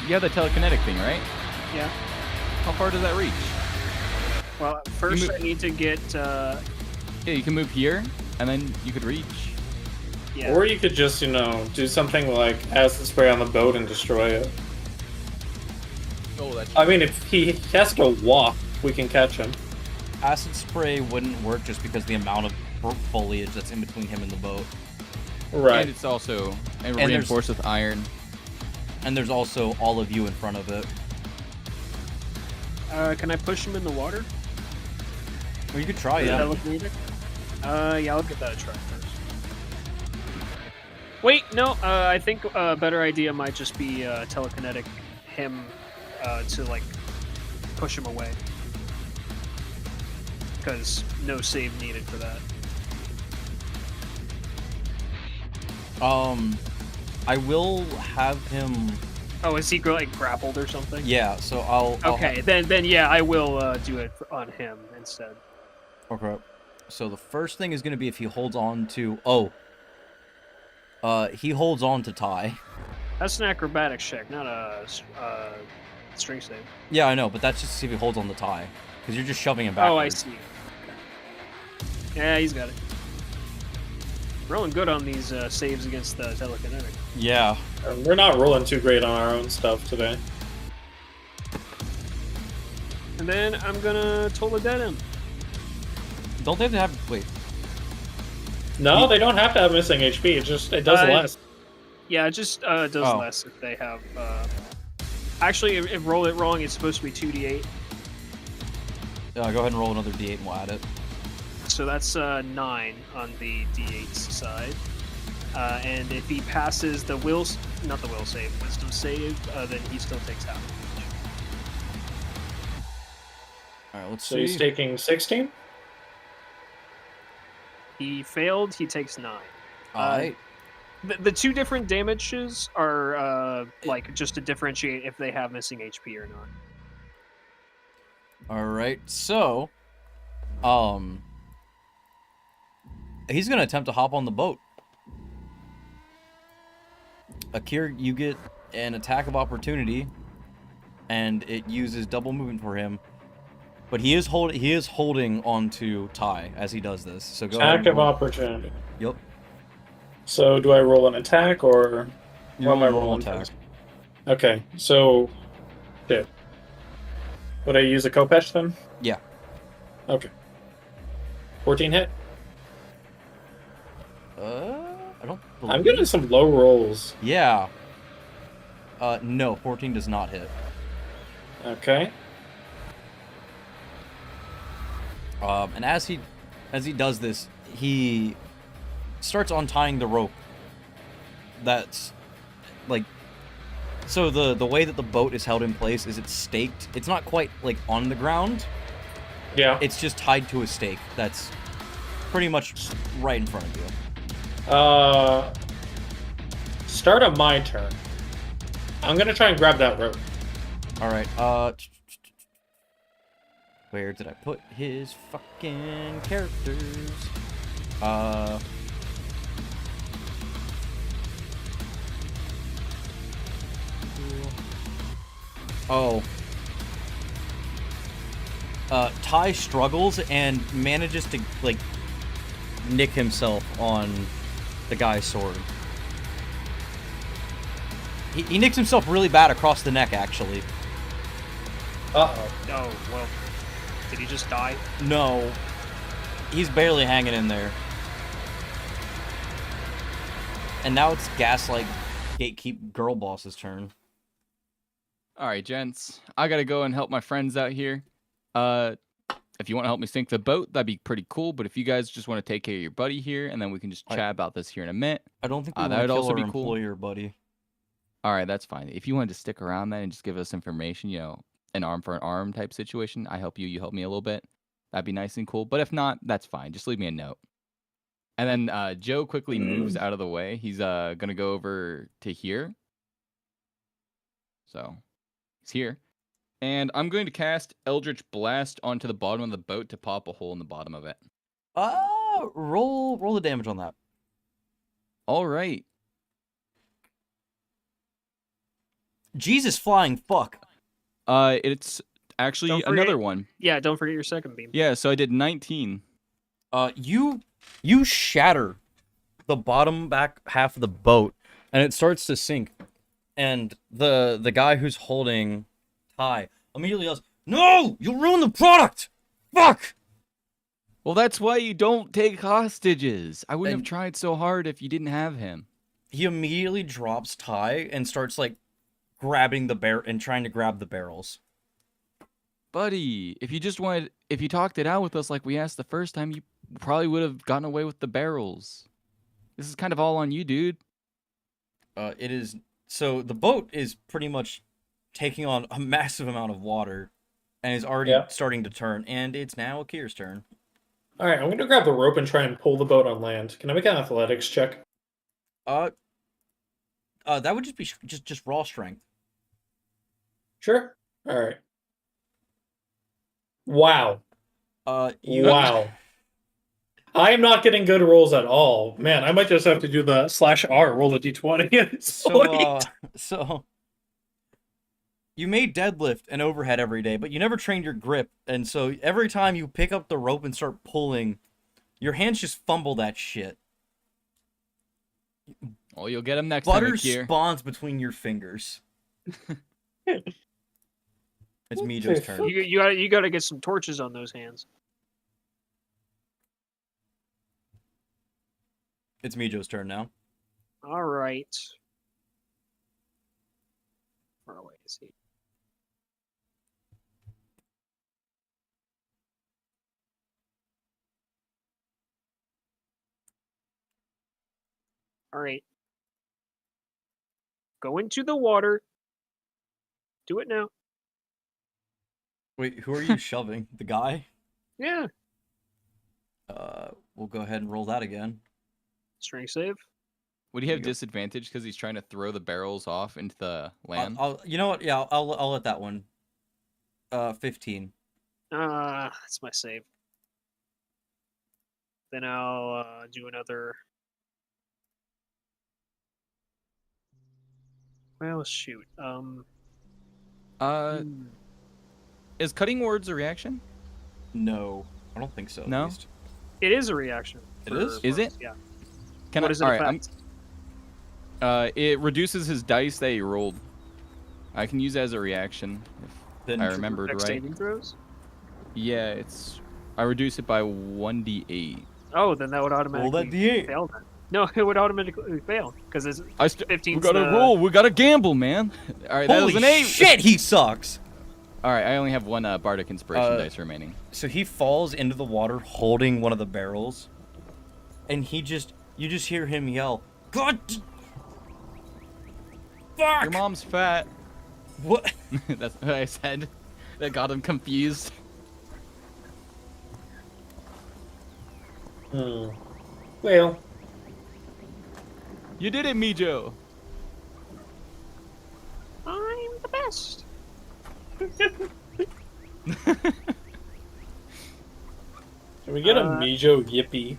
you have the telekinetic thing, right? Yeah. How far does that reach? Well, first I need to get... Yeah, you can move here, and then you could reach. yeah. Or you could just, do something like acid spray on the boat and destroy it. Oh, that's. I mean, if he has to walk, we can catch him. Acid spray wouldn't work just because the amount of foliage that's in between him and the boat. Right. And it's also there's- reinforced with iron. And there's also all of you in front of it. Can I push him in the water? Or you could try, Does that yeah. look needed? Yeah, I'll give that a try first. Wait, no, I think a better idea might just be telekinetic him to, like, push him away. Because no save needed for that. I will have him. Oh, is he like grappled or something? Yeah, so I'll Okay, then yeah, I will do it on him instead. Okay. So the first thing is going to be if he holds on to. He holds on to tie. That's an acrobatics check, not a strength save. Yeah, I know, but that's just to see if he holds on the tie. Because you're just shoving him Oh, I backwards. see. Okay. Yeah, he's got it. Rolling good on these saves against the telekinetic. Yeah. We're not rolling too great on our own stuff today. And then I'm gonna total dead him. Don't they have to have. Wait. No, they don't have to have missing HP. It does less. Yeah, it just does Oh. less if they have. Actually, if roll it wrong, it's supposed to be 2d8. Go ahead and roll another d8 and we'll add it. So that's 9 on the d8 side. And if he passes the not the will save, wisdom save, then he still takes half damage. Alright, let's So see. he's taking 16? He failed, he takes 9. Alright. The two different damages are like just to differentiate if they have missing HP or not. Alright, so. He's gonna attempt to hop on the boat. Akir, you get an attack of opportunity, and it uses double movement for him. But he is holding onto Ty as he does this. So go ahead. Attack of opportunity. Yep. So do I roll an attack or You're what am I on normal rolling attack. first? Okay, so shit. Would I use a Kopesh then? Yeah. Okay. 14 hit. I don't. I'm getting some low rolls. Yeah. No, 14 does not hit. Okay. And as he does this, he starts untying the rope. That's like, so the way that the boat is held in place is it's staked. It's not quite like on the ground. Yeah. It's just tied to a stake that's pretty much right in front of you. Start of my turn. I'm gonna try and grab that rope. All right. Where did I put his fucking characters? Oh. Ty struggles and manages to, like, nick himself on the guy's sword. He nicks himself really bad across the neck, actually. Uh-oh. Oh, well. Did he just die? No. He's barely hanging in there. And now it's Gaslight Gatekeep Girl Boss's turn. All right, gents. I gotta go and help my friends out here. If you want to help me sink the boat, that'd be pretty cool. But if you guys just want to take care of your buddy here, and then we can just chat about this here in a minute. I don't think we that want to would kill also our be cool. employer, buddy. All right, that's fine. If you wanted to stick around then and just give us information, you know, an arm for an arm type situation, I help you, you help me a little bit. That'd be nice and cool. But if not, that's fine. Just leave me a note. And then Joe quickly moves out of the way. He's gonna go over to here. So he's here. And I'm going to cast Eldritch Blast onto the bottom of the boat to pop a hole in the bottom of it. Roll the damage on that. All right. Jesus flying fuck. It's actually Don't forget- another one. Yeah, don't forget your second beam. Yeah, so I did 19. You shatter the bottom back half of the boat, and it starts to sink. And the guy who's holding Ty immediately yells, "No! You'll ruin the product! Fuck!" Well, that's why you don't take hostages. I wouldn't And- have tried so hard if you didn't have him. He immediately drops Ty and starts like grabbing the bear and trying to grab the barrels. Buddy, if you talked it out with us like we asked the first time, you probably would have gotten away with the barrels. This is kind of all on you, dude. It is, so the boat is pretty much taking on a massive amount of water and is already starting to turn, and it's now Akir's turn. Alright, I'm gonna grab the rope and try and pull the boat on land. Can I make an athletics check? That would just be just raw strength. Sure. Alright. Wow. Wow. I am not getting good rolls at all. Man, I might just have to do the /R, roll a d20 at this point. So you may deadlift and overhead every day, but you never trained your grip, and so every time you pick up the rope and start pulling, your hands just fumble that shit. Well, you'll get him next Butter time, Akir. spawns between your fingers. It's Meejo's turn. You gotta get some torches on those hands. It's Meejo's turn now. All right. Where away is he? All right. Go into the water. Do it now. Wait, who are you shoving? The guy? Yeah. We'll go ahead and roll that again. Strength save. Would he have disadvantage because he's trying to throw the barrels off into the land? You know what? Yeah, I'll let that one. 15. That's my save. Then I'll do another. Well, shoot. Is cutting words a reaction? No, I don't think so. No? At least. It is a reaction. It is? Is it? Yeah. Can What I? does it All right, affect? it reduces his dice that he rolled. I can use it as a reaction if Then I remembered Affect right. saving throws? Yeah, I reduce it by 1d8. Oh, then that would roll automatically that D8. fail then. No, it would automatically fail because it's We 15. gotta roll. We gotta gamble, man. All right, that was Holy an 8. shit, he sucks. All right, I only have one bardic inspiration dice remaining. So he falls into the water holding one of the barrels, and you just hear him yell, "God, fuck!" Your mom's fat. What? That's what I said. That got him confused. Well, You did it, Meejo. I'm the best. can we get a Meejo yippee?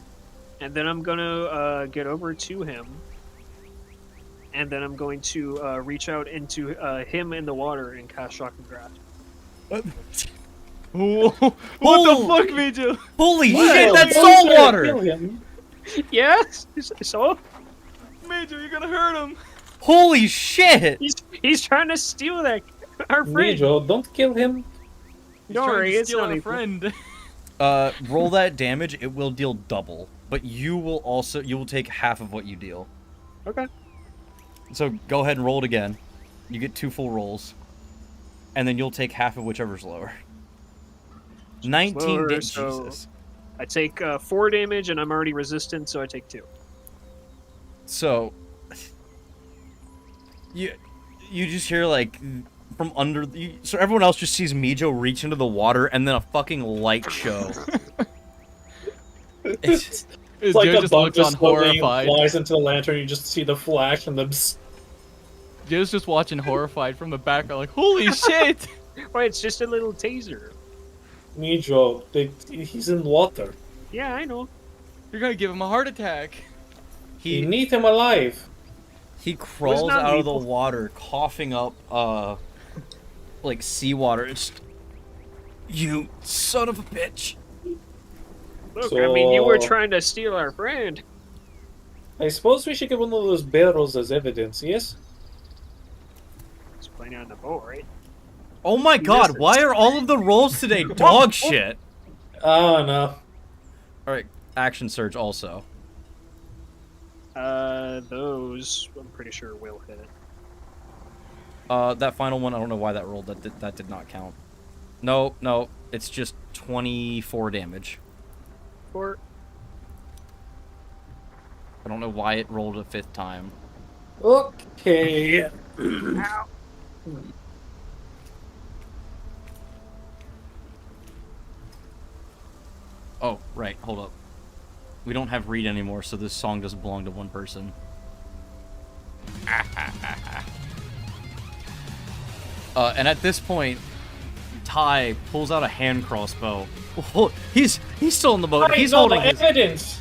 And then I'm gonna get over to him, and then I'm going to reach out into him in the water and cast Shock and Grasp. Whoa, what the fuck, Meejo? Holy shit, Well, that's don't salt try to water! kill him. Yes, so Meejo, you're gonna hurt him. Holy shit! he's trying to steal that our friend. Meejo, don't kill him. He's Don't trying worry, to it's steal not our equal. friend. Roll that damage. It will deal double, but you will take half of what you deal. Okay. So go ahead and roll it again. You get 2 full rolls, and then you'll take half of whichever's lower. 19 Lower, damage. so- Jesus. I take 4 damage, and I'm already resistant, so I take 2. So you just hear like from under so everyone else just sees Meejo reach into the water and then a fucking light show. It's, It's like Joe a just bug looks on just slowly horrified. flies into the lantern. You just see the flash and the. Joe's just watching horrified from the back. I'm like, holy shit! Wait, it's just a little taser. Meejo, he's in water. Yeah, I know. You're gonna give him a heart attack. You need him alive. he crawls not out of the lethal. water coughing up like seawater. It's you son of a bitch. Look, I mean, you were So- trying to steal our friend. I suppose we should get one of those barrels as evidence, yes? He's playing on the boat, right? Oh my god, missed it. why are all of the rolls today dog shit? Oh, no. Alright, action surge also. Those I'm pretty sure will hit. That final one, I don't know why that rolled. That did not count. No, it's just 24 damage. Or I don't know why it rolled a 5th time. Okay. Oh, right, hold up. We don't have Rede anymore, so this song doesn't belong to one person. And at this point, Ty pulls out a hand crossbow. Oh, he's still in the boat. He's holding his... evidence.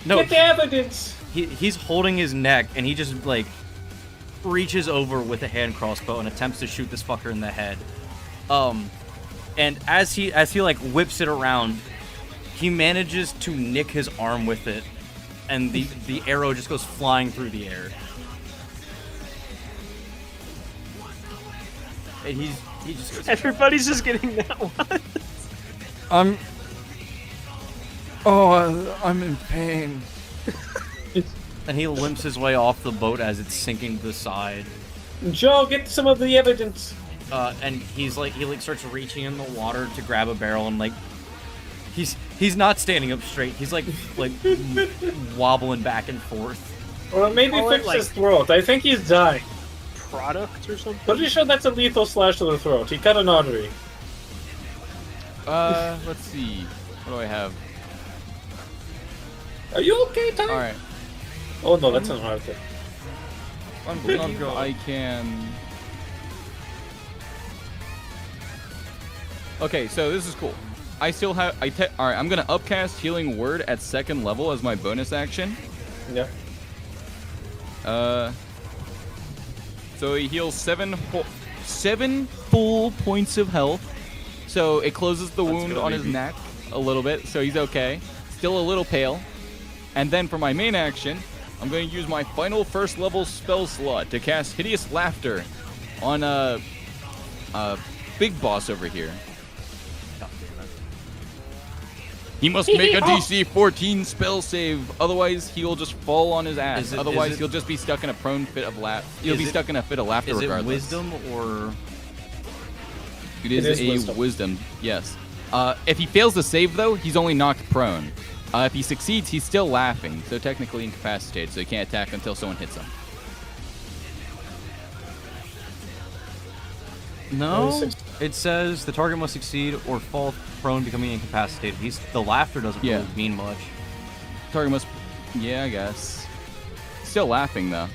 No, Get the evidence. he's holding his neck, and he just, like, reaches over with a hand crossbow and attempts to shoot this fucker in the head. And as he like whips it around, he manages to nick his arm with it, and the arrow just goes flying through the air. And he just goes, everybody's just getting that one. I'm in pain. And he limps his way off the boat as it's sinking to the side. Joe, get some of the evidence. And he starts reaching in the water to grab a barrel, and like he's not standing up straight. He's like wobbling back and forth. Or maybe Call it, fix like- his throat. I think he's dying. Product or something. Pretty sure that's a lethal slash to the throat. He cut an artery. Let's see. What do I have? Are you okay, Ty? All right. Oh no, that's an artery. I can. Okay, so this is cool. I still have. All right, I'm gonna upcast Healing Word at 2nd level as my bonus action. Yeah. So he heals 7 full points of health. So it closes the wound on his neck a little bit. So he's okay. Still a little pale. And then for my main action, I'm going to use my final 1st level spell slot to cast Hideous Laughter on a big boss over here. He must make a DC 14 spell save, otherwise he'll just fall on his ass. Otherwise he'll just be stuck in a prone fit of laughter. He'll be stuck in a fit of laughter regardless. Is it wisdom or? It is a wisdom, yes. If he fails the save though, he's only knocked prone. If he succeeds, he's still laughing, so technically incapacitated, so he can't attack until someone hits him. No, it says the target must succeed or fall prone, becoming incapacitated. The laughter doesn't really mean much. Target must, yeah, I guess. Still laughing though.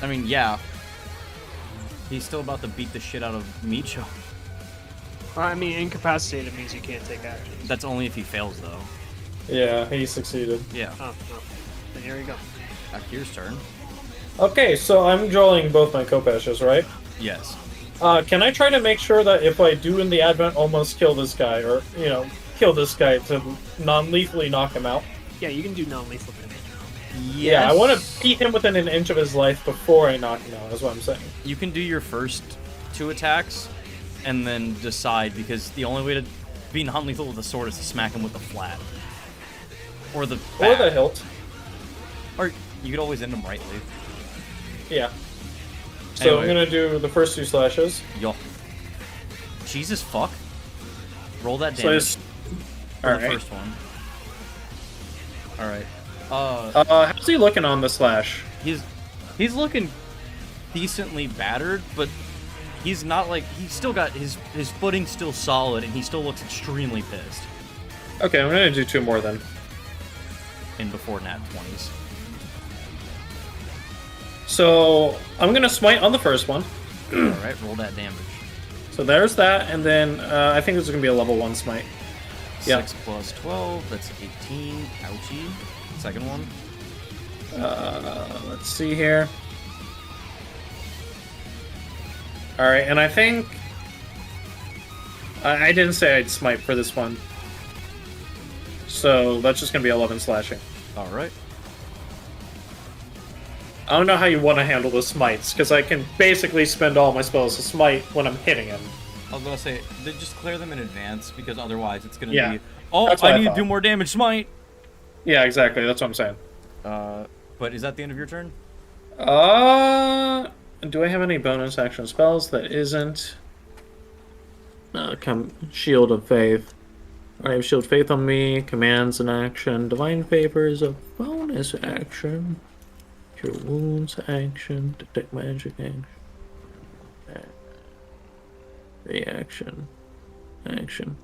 I mean, yeah. He's still about to beat the shit out of Meejo. Well, I mean, incapacitated means you can't take actions. That's only if he fails, though. Yeah, he succeeded. Yeah. Oh. Then here we go. Akir's turn. Okay, so I'm drawing both my Kopashes, right? Yes. Can I try to make sure that if I do in the Advent almost kill this guy, or, kill this guy to non-lethally knock him out? Yeah, you can do non-lethal damage. Yes. Yeah, I want to beat him within an inch of his life before I knock him out, is what I'm saying. You can do your first 2 attacks, and then decide, because the only way to be non-lethal with a sword is to smack him with the flat. Or the back. Or the hilt. Or you could always end him rightly. Yeah. So Anyway. I'm gonna do the first 2 slashes. Yo. Jesus fuck. Roll that damage. So for the first one. Alright. How's he looking on the slash? He's looking decently battered, but he's not like, he's still got his footing still solid, and he still looks extremely pissed. Okay, I'm gonna do 2 more then. In before nat 20s. So I'm gonna smite on the first one. Alright, roll that damage. So there's that, and then I think this is gonna be a level 1 smite. 6 plus 12, that's 18. Ouchie. Second one. Let's see here. Alright, and I think... I didn't say I'd smite for this one. So that's just gonna be 11 slashing. Alright. I don't know how you want to handle the smites, because I can basically spend all my spells to smite when I'm hitting him. I was gonna say, just clear them in advance, because otherwise it's gonna Yeah. be, oh, I need to do more damage, smite! Yeah, exactly, that's what I'm saying. But is that the end of your turn? Do I have any bonus action spells? That isn't... Shield of Faith. I have Shield of Faith on me, Commands an action, Divine Favor is a bonus action, Cure Wounds action, Detect Magic action, Reaction, action.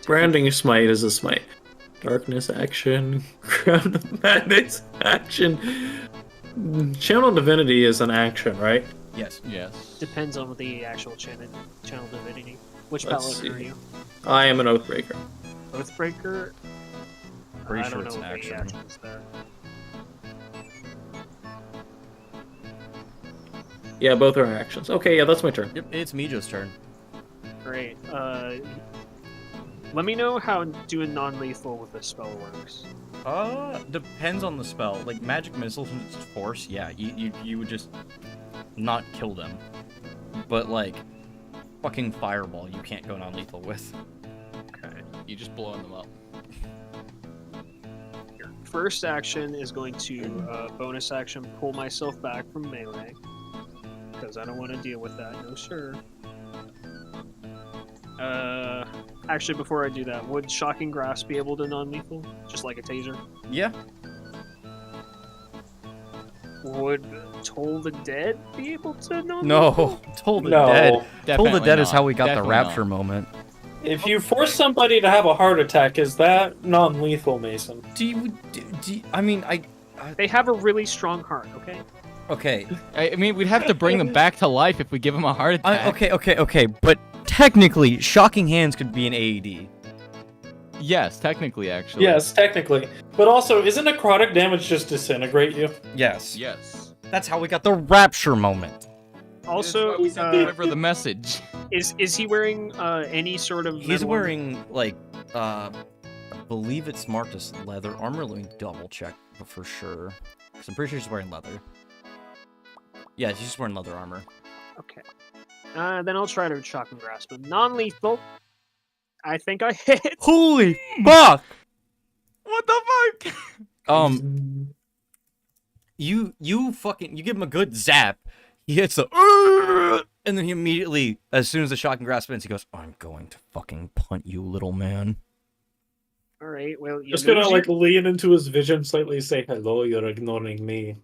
Branding Smite is a smite. Darkness action, Crown of Madness action. Channel Divinity is an action, right? Yes. Yes. Depends on the actual channel divinity. Which Let's paladin are see. you? I am an Oathbreaker. Oathbreaker? Pretty I sure don't it's know what the action. action's there. Yeah, both are actions. Okay, yeah, that's my turn. Yep, it's Meejo's turn. Great. Let me know how doing non-lethal with this spell works. Depends on the spell. Like, magic missile, since it's force, yeah, you would just not kill them. But, like, fucking fireball you can't go non-lethal with. Okay. You just blowing them up. Your first action is going to bonus action pull myself back from melee. Because I don't want to deal with that, no sir. Actually, before I do that, would Shocking Grasp be able to non-lethal? Just like a taser? Yeah. Would Toll the Dead be able to non-lethal? No. Toll the No. Dead. Toll the Definitely Dead is not. how we got the Definitely rapture not. moment. If you force somebody to have a heart attack, is that non-lethal, Mason? I mean, They have a really strong heart, okay? Okay. I mean, we'd have to bring them back to life if we give them a heart attack. Okay. But technically, shocking hands could be an AED. Yes, technically, actually. Yes, technically. But also, isn't necrotic damage just disintegrate you? Yes. Yes. That's how we got the rapture moment. Also, we sent deliver the message. Is he wearing any sort of? He's wearing like I believe it's marked as leather armor. Let me double check for sure. Cause I'm pretty sure he's wearing leather. Yeah, he's just wearing leather armor. Okay. Then I'll try to shock and grasp him. Non-lethal. I think I hit. Holy fuck! What the fuck? You give him a good zap. He hits the and then he immediately, as soon as the shock and grasp ends, he goes, "I'm going to fucking punt you, little man." All right. Well, Just gonna like lean into his vision slightly, say hello. You're ignoring me.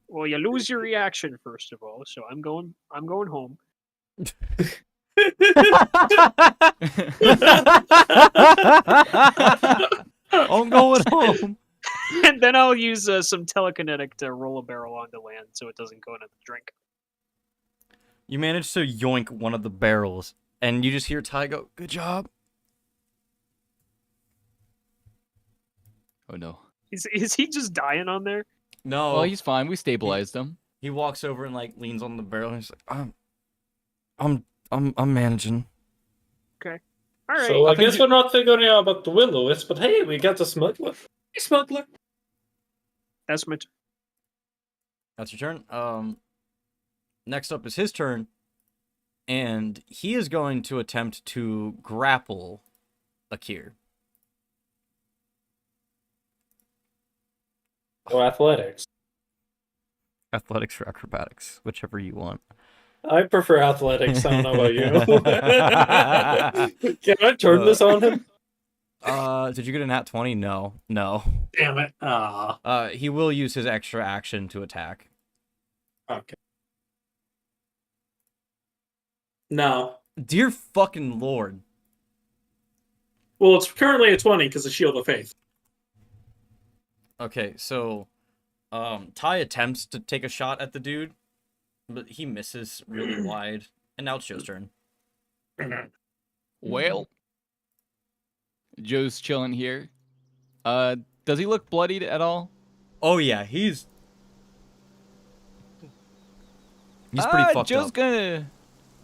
Well, you lose your reaction first of all, so I'm going home. I'm going home. And then I'll use some telekinetic to roll a barrel onto land so it doesn't go into the drink. You managed to yoink one of the barrels, and you just hear Ty go, "Good job." Oh no. Is he just dying on there? No. Well, he's fine. We stabilized him. He walks over and like leans on the barrel, and he's like, I'm managing." Okay. All right. So I guess we're not figuring out about the Will-O-Wisp, but hey, we got the Smuggler. Hey, Smuggler. That's my turn. That's your turn. Next up is his turn, and he is going to attempt to grapple Akir. Or athletics. Athletics or acrobatics, whichever you want. I prefer athletics. I don't know about you. Can I turn this on him? Did you get a nat 20? No. Damn it. He will use his extra action to attack. Okay. No. Dear fucking lord. Well, it's currently a 20 because of Shield of Faith. Okay, so Ty attempts to take a shot at the dude, but he misses really wide. And now it's Joe's turn. Well, Joe's chilling here. Does he look bloodied at all? Oh yeah, he's pretty fucked Joe's up.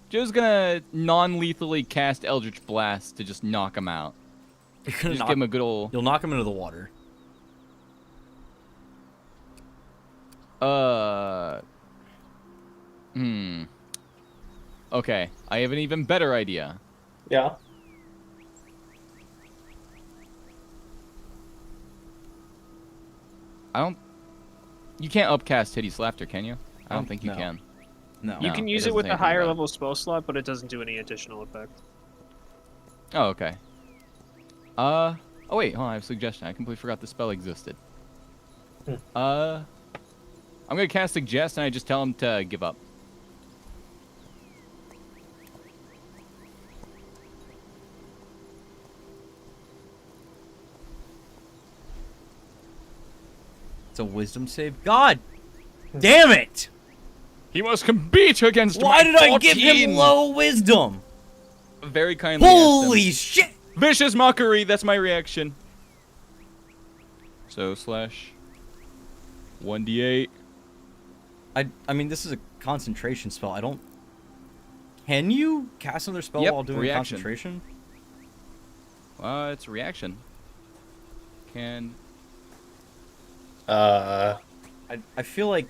Joe's gonna non-lethally cast Eldritch Blast to just knock him out. You're gonna Just give him a good old. You'll knock him into the water. Okay, I have an even better idea. Yeah. You can't upcast Hideous Laughter, can you? I don't think you no. can. No. You No, can it use it doesn't with say a anything higher about it. level spell slot, but it doesn't do any additional effect. Oh, okay. Oh wait, hold on, I have a suggestion. I completely forgot the spell existed. I'm gonna cast Suggest and I just tell him to give up. It's a wisdom save. God damn it! He must compete against Why my did I give 14. him low wisdom? Very kindly asked him. Holy shit! Vicious Mockery, that's my reaction. So, slash 1d8. I mean, this is a concentration spell. I don't... Can you cast another spell Yep, while doing reaction. concentration? It's a reaction. Can... I feel like...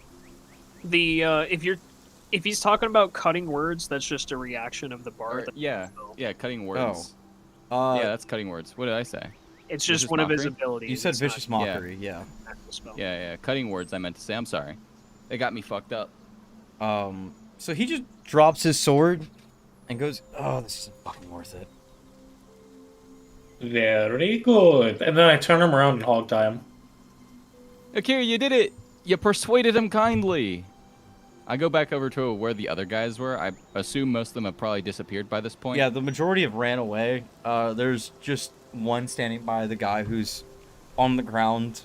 If he's talking about cutting words, that's just a reaction of the bard. Yeah, cutting words. Oh. Yeah, that's cutting words. What did I say? It's just Vicious one of his Mockery? abilities. You said It's vicious not mockery, yeah. an actual spell. Yeah, cutting words I meant to say. I'm sorry. They got me fucked up. So he just drops his sword and goes, "Oh, this isn't fucking worth it." Very good. And then I turn him around and hog tie him. Akira, you did it! You persuaded him kindly! I go back over to where the other guys were. I assume most of them have probably disappeared by this point. Yeah, the majority have ran away. There's just one standing by the guy who's on the ground.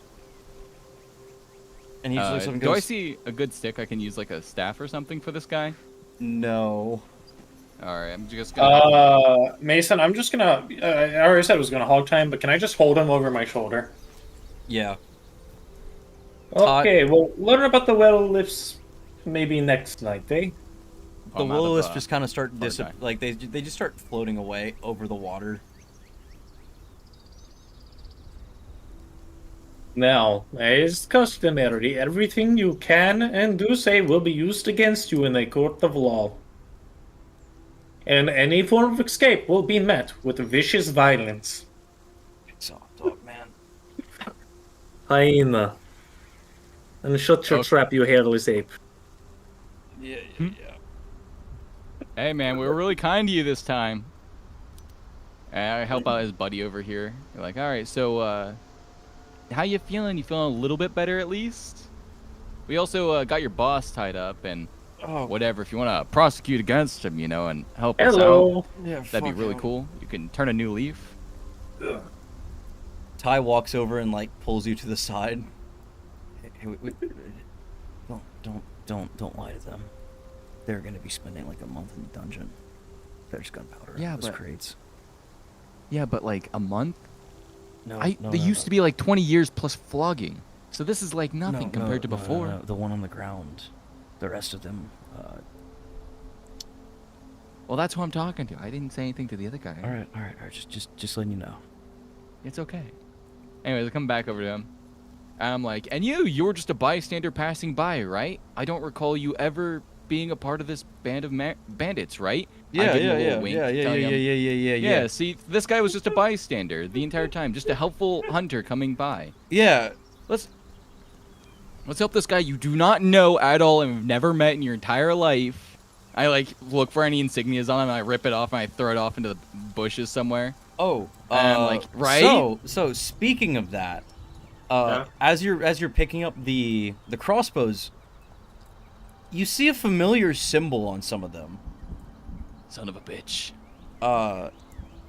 And he just looks up and do I goes, see a good stick I can use, like a staff or something for this guy? no. Alright, I'm just gonna... Mason, I'm just gonna... I already said I was gonna hog time, but can I just hold him over my shoulder? Yeah. Okay, we'll learn about the well-lifts maybe next night, eh? The will-o-wisps just kind of start like they just start floating away over the water. Now, as customary, everything you can and do say will be used against you in a court of law. And any form of escape will be met with vicious violence. It's all dog, man. Hyena. And shut your trap, you hairless ape. Yeah. Hey man, we were really kind to you this time. I help out his buddy over here. You're like, alright, so how you feeling? You feeling a little bit better at least? We also got your boss tied up and whatever. If you want to prosecute against him, you know, and help us out, that'd be really cool. You can turn a new leaf. Ty walks over and like pulls you to the side. Hey, don't lie to them. They're gonna be spending like a month in the dungeon. There's gunpowder in those crates. Yeah, but like a month? They used to be like 20 years plus flogging. So this is like nothing compared to before. No, the one on the ground. The rest of them. Well, that's who I'm talking to. I didn't say anything to the other guy. All right. Just letting you know. It's okay. Anyways, I come back over to him. And I'm like, and you were just a bystander passing by, right? I don't recall you ever being a part of this band of bandits, right? Yeah, see, this guy was just a bystander the entire time, just a helpful hunter coming by. Yeah. Let's help this guy you do not know at all and have never met in your entire life. I like look for any insignias on him and I rip it off and I throw it off into the bushes somewhere. Oh, and I'm like, right? So speaking of that, as you're picking up the crossbows, you see a familiar symbol on some of them. Son of a bitch.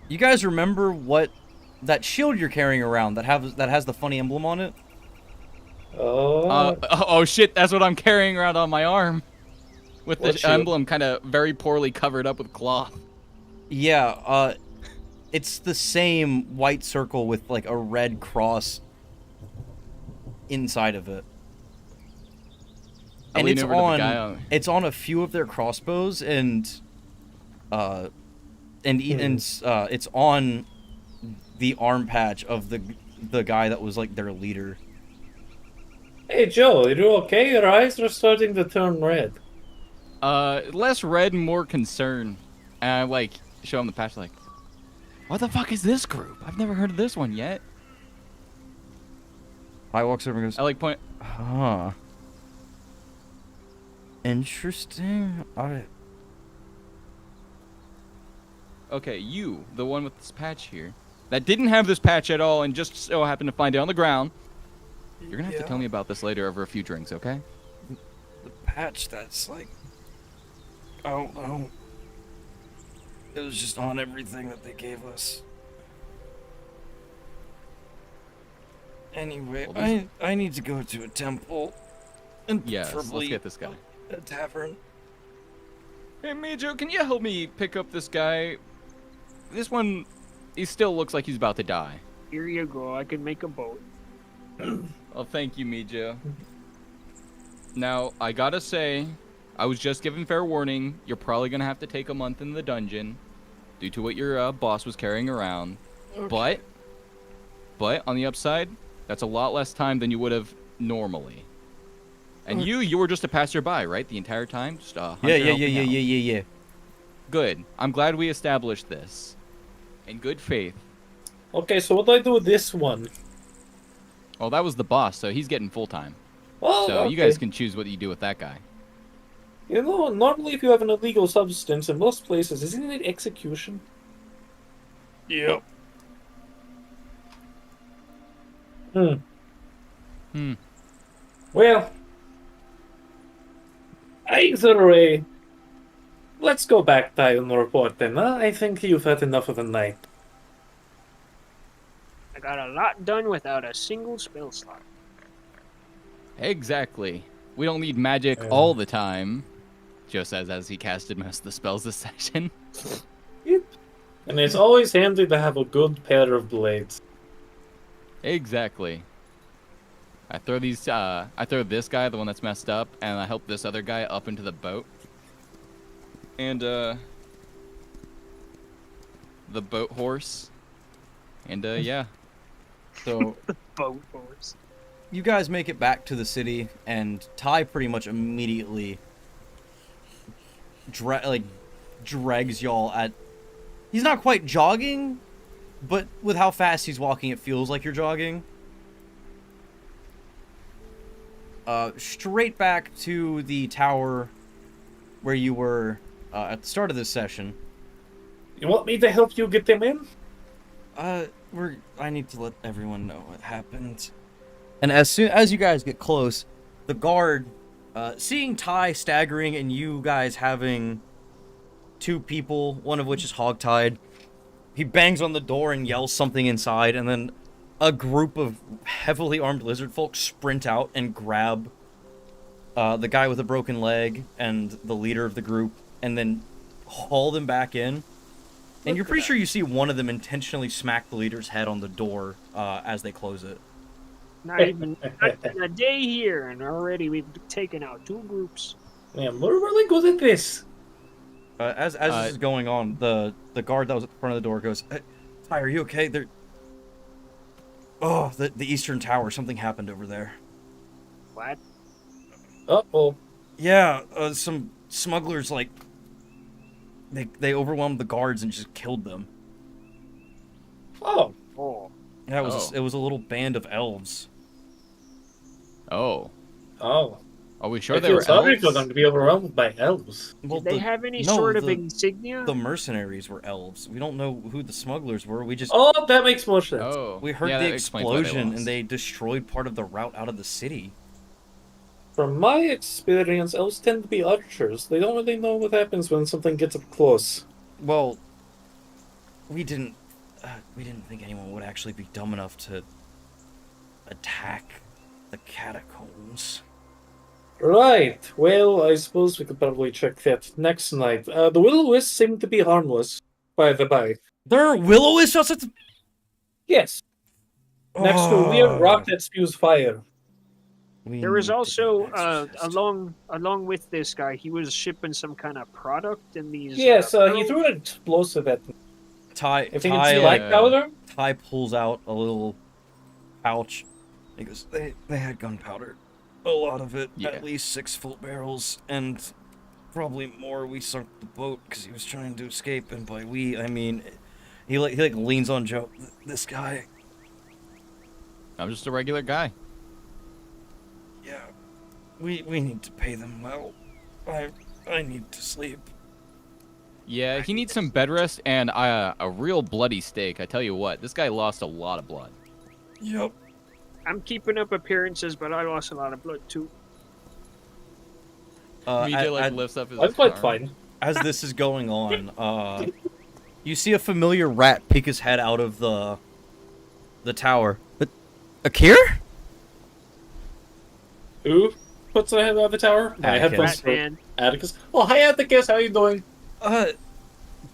You guys remember what that shield you're carrying around that has the funny emblem on it? Oh shit, that's what I'm carrying around on my arm. With the emblem kind of very poorly covered up with cloth. Yeah, it's the same white circle with like a red cross inside of it. And it's on a few of their crossbows and it's on the arm patch of the guy that was like their leader. Hey Joe, are you okay? Your eyes are starting to turn red. Less red and more concern. And I like show him the patch like, what the fuck is this group? I've never heard of this one yet. I walks over and goes, I like point. Huh. Interesting. Okay, you, the one with this patch here, that didn't have this patch at all and just so happened to find it on the ground. You're gonna have to tell me about this later over a few drinks, okay? The patch that's like, I don't know. It was just on everything that they gave us. Anyway, well, I need to go to a temple. And let's get this guy. A tavern. Hey, Meejo, can you help me pick up this guy? This one, he still looks like he's about to die. Here you go. I can make a boat. Oh, thank you, Meejo. Now, I gotta say, I was just given fair warning. You're probably gonna have to take a month in the dungeon due to what your boss was carrying around. Okay. But on the upside, that's a lot less time than you would have normally. And you were just a passerby, right? The entire time? Just a hunter helping out. Yeah. Good. I'm glad we established this. In good faith. Okay, so what do I do with this one? Well, that was the boss, so he's getting full time. Oh, so you guys can choose what you do with that guy. You know, normally if you have an illegal substance in most places, isn't it execution? Yep. Well, either way, let's go back to the report then. I think you've had enough of the night. I got a lot done without a single spell slot. Exactly. We don't need magic all the time, Joe says as he casted most of the spells this session. Yep. And it's always handy to have a good pair of blades. Exactly. I throw this guy, the one that's messed up, and I help this other guy up into the boat. And the boat horse. And yeah. So The boat horse. you guys make it back to the city, and Ty pretty much immediately drags y'all at. He's not quite jogging, but with how fast he's walking, it feels like you're jogging. Straight back to the tower where you were at the start of this session. You want me to help you get them in? I need to let everyone know what happened. And as soon as you guys get close, the guard, seeing Ty staggering and you guys having two people, one of which is hogtied, he bangs on the door and yells something inside, and then a group of heavily armed lizard folk sprint out and grab the guy with a broken leg and the leader of the group, and then haul them back in. And you're pretty sure you see one of them intentionally smack the leader's head on the door as they close it. Not even a day here, and already we've taken out 2 groups. Man, we're really good at this. As this is going on, the guard that was at the front of the door goes, Ty, are you okay? Oh, the Eastern Tower, something happened over there. What? Uh-oh. Yeah, some smugglers, they overwhelmed the guards and just killed them. Oh. Oh. Yeah, it was a little band of elves. Oh. Oh. Are we sure I they feel were sorry elves? for them to be overwhelmed by elves. Well, Did they have any no, sort of the- insignia? The mercenaries were elves. We don't know who the smugglers were. We just Oh, that makes more sense. Oh. we heard yeah, the that explains why they explosion lost. and they destroyed part of the route out of the city. From my experience, elves tend to be archers. They don't really know what happens when something gets up close. Well, we didn't think anyone would actually be dumb enough to attack the catacombs. Right. Well, I suppose we could probably check that next night. The will-o-wisps seem to be harmless, by the by. There are will-o-wisps just at the... Yes. Next to a weird rock that spews fire. There was also along with this guy, he was shipping some kind of product in these. Yes, he barrels. threw an explosive at me. Ty If you can see light yeah. powder? Ty pulls out a little pouch. He goes, they had gunpowder. A lot of it, Yeah. at least 6 full barrels, and probably more. We sunk the boat because he was trying to escape, and by we, I mean, he leans on Joe. This guy, I'm just a regular guy. yeah, we need to pay them well. I need to sleep. Yeah, he needs some bed rest and a real bloody steak. I tell you what, this guy lost a lot of blood. Yep. I'm keeping up appearances, but I lost a lot of blood too. Meejo lifts up his I'm quite arm. fine. As this is going on, you see a familiar rat peek his head out of the tower. But Akir? Who puts their head out of the tower? My Atticus. headphones for Batman. Atticus. Oh, hi, Atticus. How you doing?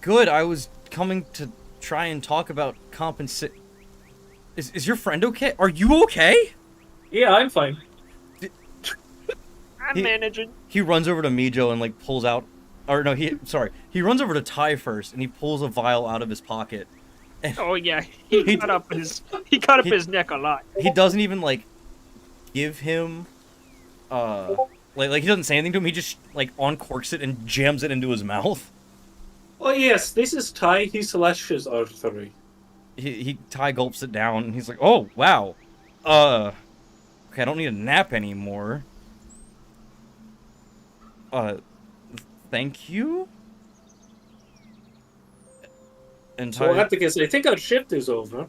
Good. I was coming to try and talk about compensate. Is your friend okay? Are you okay? Yeah, I'm fine. I'm He- managing. He runs over to Meejo and pulls out, or no, he runs over to Ty first and he pulls a vial out of his pocket. Oh yeah, he cut up his neck a lot. He doesn't even give him, he doesn't say anything to him. He just uncorks it and jams it into his mouth. Oh, yes, this is Ty. He slashes artery. Ty gulps it down and he's like, oh wow, okay, I don't need a nap anymore. Thank you. And So, Ty, Atticus, I think our shift is over.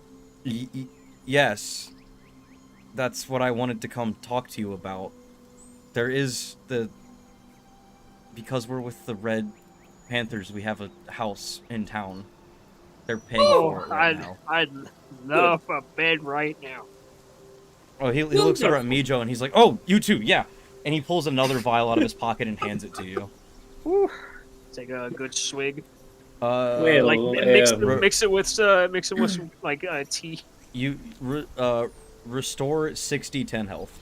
yes, that's what I wanted to come talk to you about. There is because we're with the Red Panthers, we have a house in town. They're paying for it right now. I'd love a bed right now. Oh, he looks over at Meejo and he's like, "Oh, you too, yeah." And he pulls another vial out of his pocket and hands it to you. Whew. Take a good swig. Well, Like mix it with some like tea. You restore 60-10 health.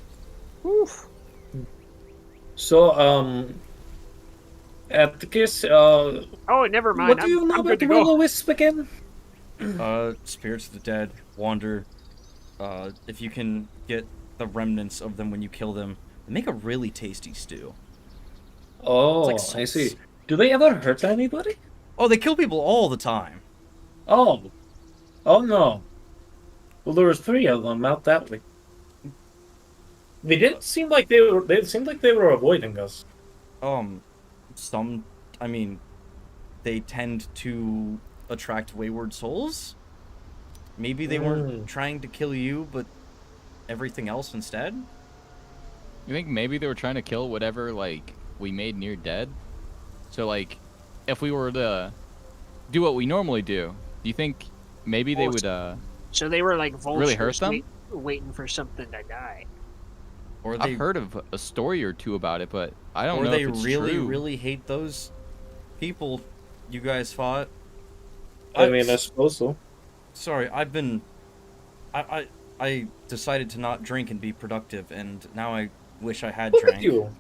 Whew. So, Atticus, Oh, never mind. what do you know I'm about good the to go. Will-O-Wisp again? Spirits of the dead wander. If you can get the remnants of them when you kill them, they make a really tasty stew. Oh, It's like I see. sauce. Do they ever hurt anybody? Oh, they kill people all the time. Oh. Oh, no. Well, there was 3 of them out that way. They didn't seem like they seemed like they were avoiding us. I mean, they tend to attract wayward souls. Maybe they weren't trying to kill you, but everything else instead. You think maybe they were trying to kill whatever, like, we made near dead? So, like, if we were to do what we normally do you think maybe they would, So they were like vultures really hurt them? waiting for something to die. Or they, I've heard of a story or two about it, but I don't or know they if it's really, true. really hate those people you guys fought. I mean, I suppose so. Sorry, I decided to not drink and be productive, and now I wish I had Look drank. at you.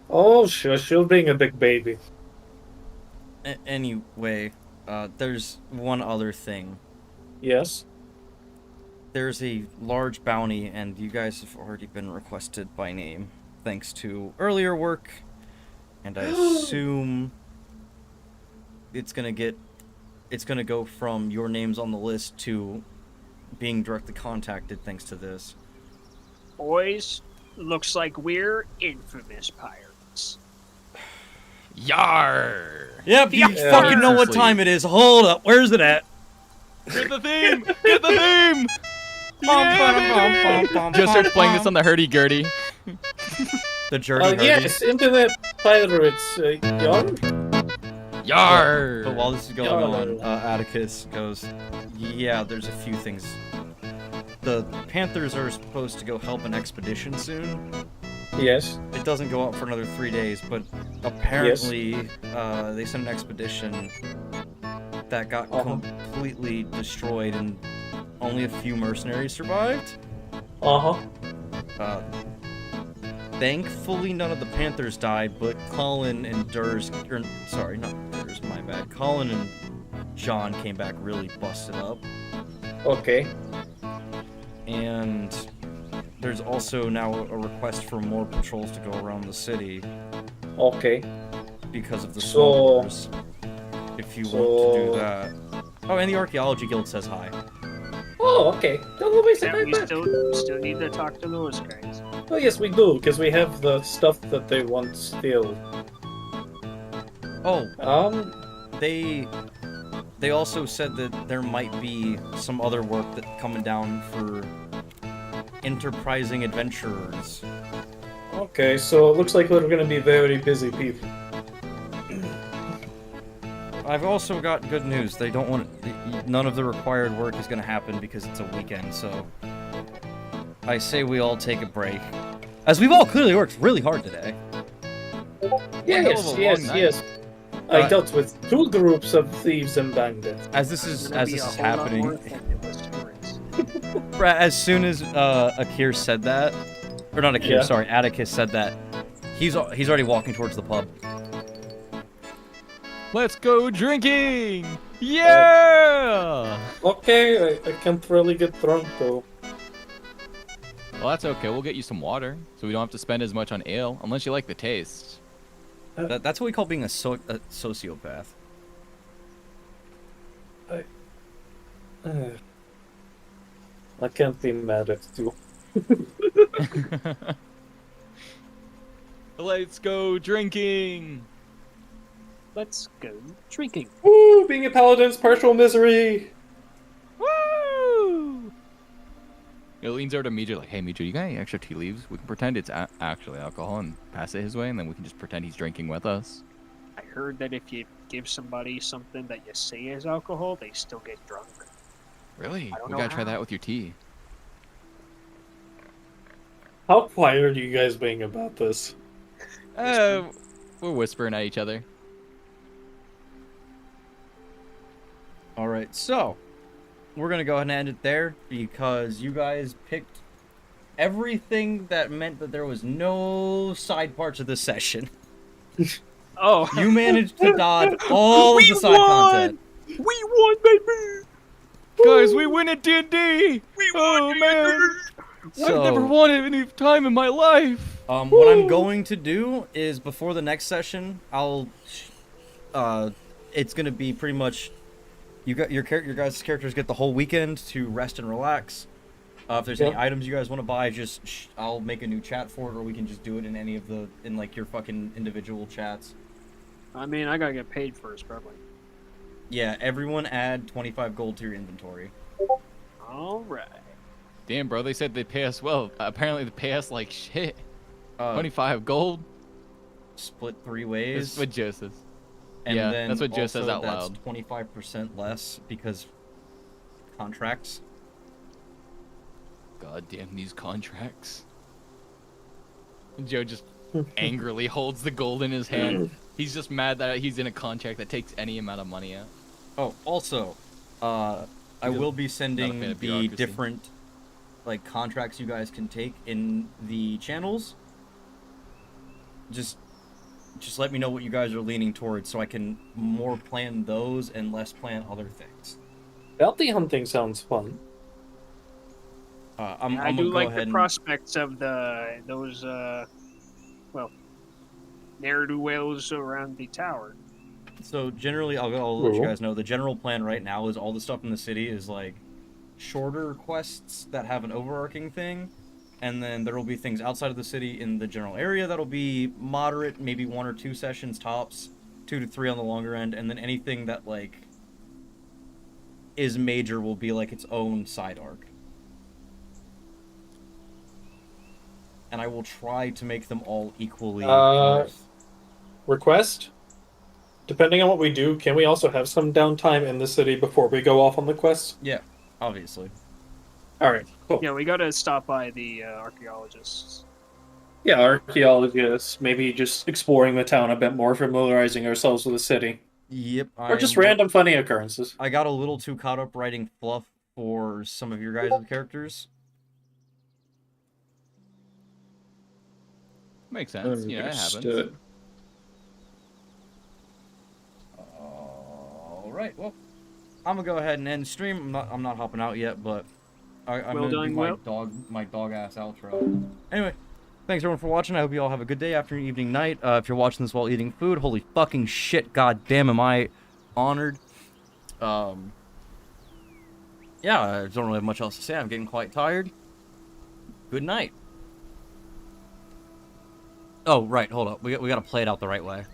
Oh, shush, you're being a big baby. Anyway, there's one other thing. Yes? There's a large bounty, and you guys have already been requested by name, thanks to earlier work, and I assume it's gonna go from your names on the list to being directly contacted thanks to this. Boys, looks like we're infamous pirates. Yar! Yep, you fucking know what time it is. Hold up, where's it at? Get the theme! Get the theme! Just start playing this on the hurdy-gurdy. The journey. Yes, Internet Pirates, young? Yar! But while this is going on, Atticus goes, yeah, there's a few things. The Panthers are supposed to go help an expedition soon. Yes. It doesn't go out for another 3 days, but apparently they sent an expedition that got completely destroyed and only a few mercenaries survived. Thankfully, none of the Panthers died, but Colin and sorry, not Durs, my bad. Colin and John came back really busted up. Okay. And there's also now a request for more patrols to go around the city. Okay. Because of the smugglers. If you want to do that. Oh, and the Archaeology Guild says hi. Oh, okay. Don't waste Yeah, time we back. still need to talk to those guys. Oh, yes, we do, because we have the stuff that they want still. Oh, They they also said that there might be some other work that coming down for enterprising adventurers. Okay, so it looks like we're gonna be very busy people. I've also got good news. They don't want none of the required work is going to happen because it's a weekend. So I say we all take a break, as we've all clearly worked really hard today. Yes. I dealt with 2 groups of thieves and bandits. As this is happening, Brad, as soon as Akir said that, or not Akir, sorry, Atticus said that, he's already walking towards the pub. Let's go drinking! Yeah! Okay, I can't really get drunk though. Well, that's okay. We'll get you some water, so we don't have to spend as much on ale, unless you like the taste. That's what we call being a sociopath. I can't be mad at you. Let's go drinking! let's go drinking. Woo! Being a paladin's partial misery! Woo! It leans over to Meejo like, hey Meejo, you got any extra tea leaves? We can pretend it's actually alcohol and pass it his way, and then we can just pretend he's drinking with us. I heard that if you give somebody something that you say is alcohol, they still get drunk. Really? I don't We know gotta try how. that with your tea. How quiet are you guys being about this? We're whispering at each other. All right, so we're gonna go ahead and end it there because you guys picked everything that meant that there was no side parts of this session. Oh, You managed to dodge all of the side content. We won, baby! Guys, we win at D&D! Oh, man! So, I've never won at any time in my life! what I'm going to do is before the next session, it's gonna be pretty much you got your guys' characters get the whole weekend to rest and relax. If there's any items you guys want to buy, just I'll make a new chat for it, or we can just do it in any of like your fucking individual chats. I mean, I gotta get paid first, probably. Yeah, everyone add 25 gold to your inventory. Alright. Damn, bro, they said they pay us well. Apparently they pay us like shit. 25 gold? Split 3 ways. That's what Joe says. And yeah, then that's what Joe also says out that's loud. 25% less because contracts. God damn these contracts. Joe just angrily holds the gold in his hand. He's just mad that he's in a contract that takes any amount of money out. Oh, also, I will be sending the bureaucracy. different like contracts you guys can take in the channels. Just let me know what you guys are leaning towards so I can more plan those and less plan other things. Bounty hunting sounds fun. I'm I gonna do go like ahead the and... prospects of those ne'er-do-wells around the tower. So generally, I'll let you guys know, the general plan right now is all the stuff in the city is like shorter quests that have an overarching thing, and then there will be things outside of the city in the general area that'll be moderate, maybe 1 or 2 sessions tops, 2 to 3 on the longer end, and then anything that like is major will be like its own side arc. And I will try to make them all equally worth. Request? Depending on what we do, can we also have some downtime in the city before we go off on the quest? Yeah, obviously. Alright, cool. Yeah, we gotta stop by the archaeologists. Yeah, archaeologists, maybe just exploring the town a bit more, familiarizing ourselves with the city. Yep. Or just random funny occurrences. I got a little too caught up writing fluff for some of your guys' characters. Makes sense. Yeah, it happens. Understood. Alright, well, I'm gonna go ahead and end stream. I'm not hopping out yet, but I'm Well gonna done, do my dog ass outro. Anyway, thanks everyone for watching. I hope you all have a good day, afternoon, evening, night. If you're watching this while eating food, holy fucking shit, god damn, am I honored. Yeah, I don't really have much else to say. I'm getting quite tired. Good night. Oh, right, hold up. We gotta play it out the right way.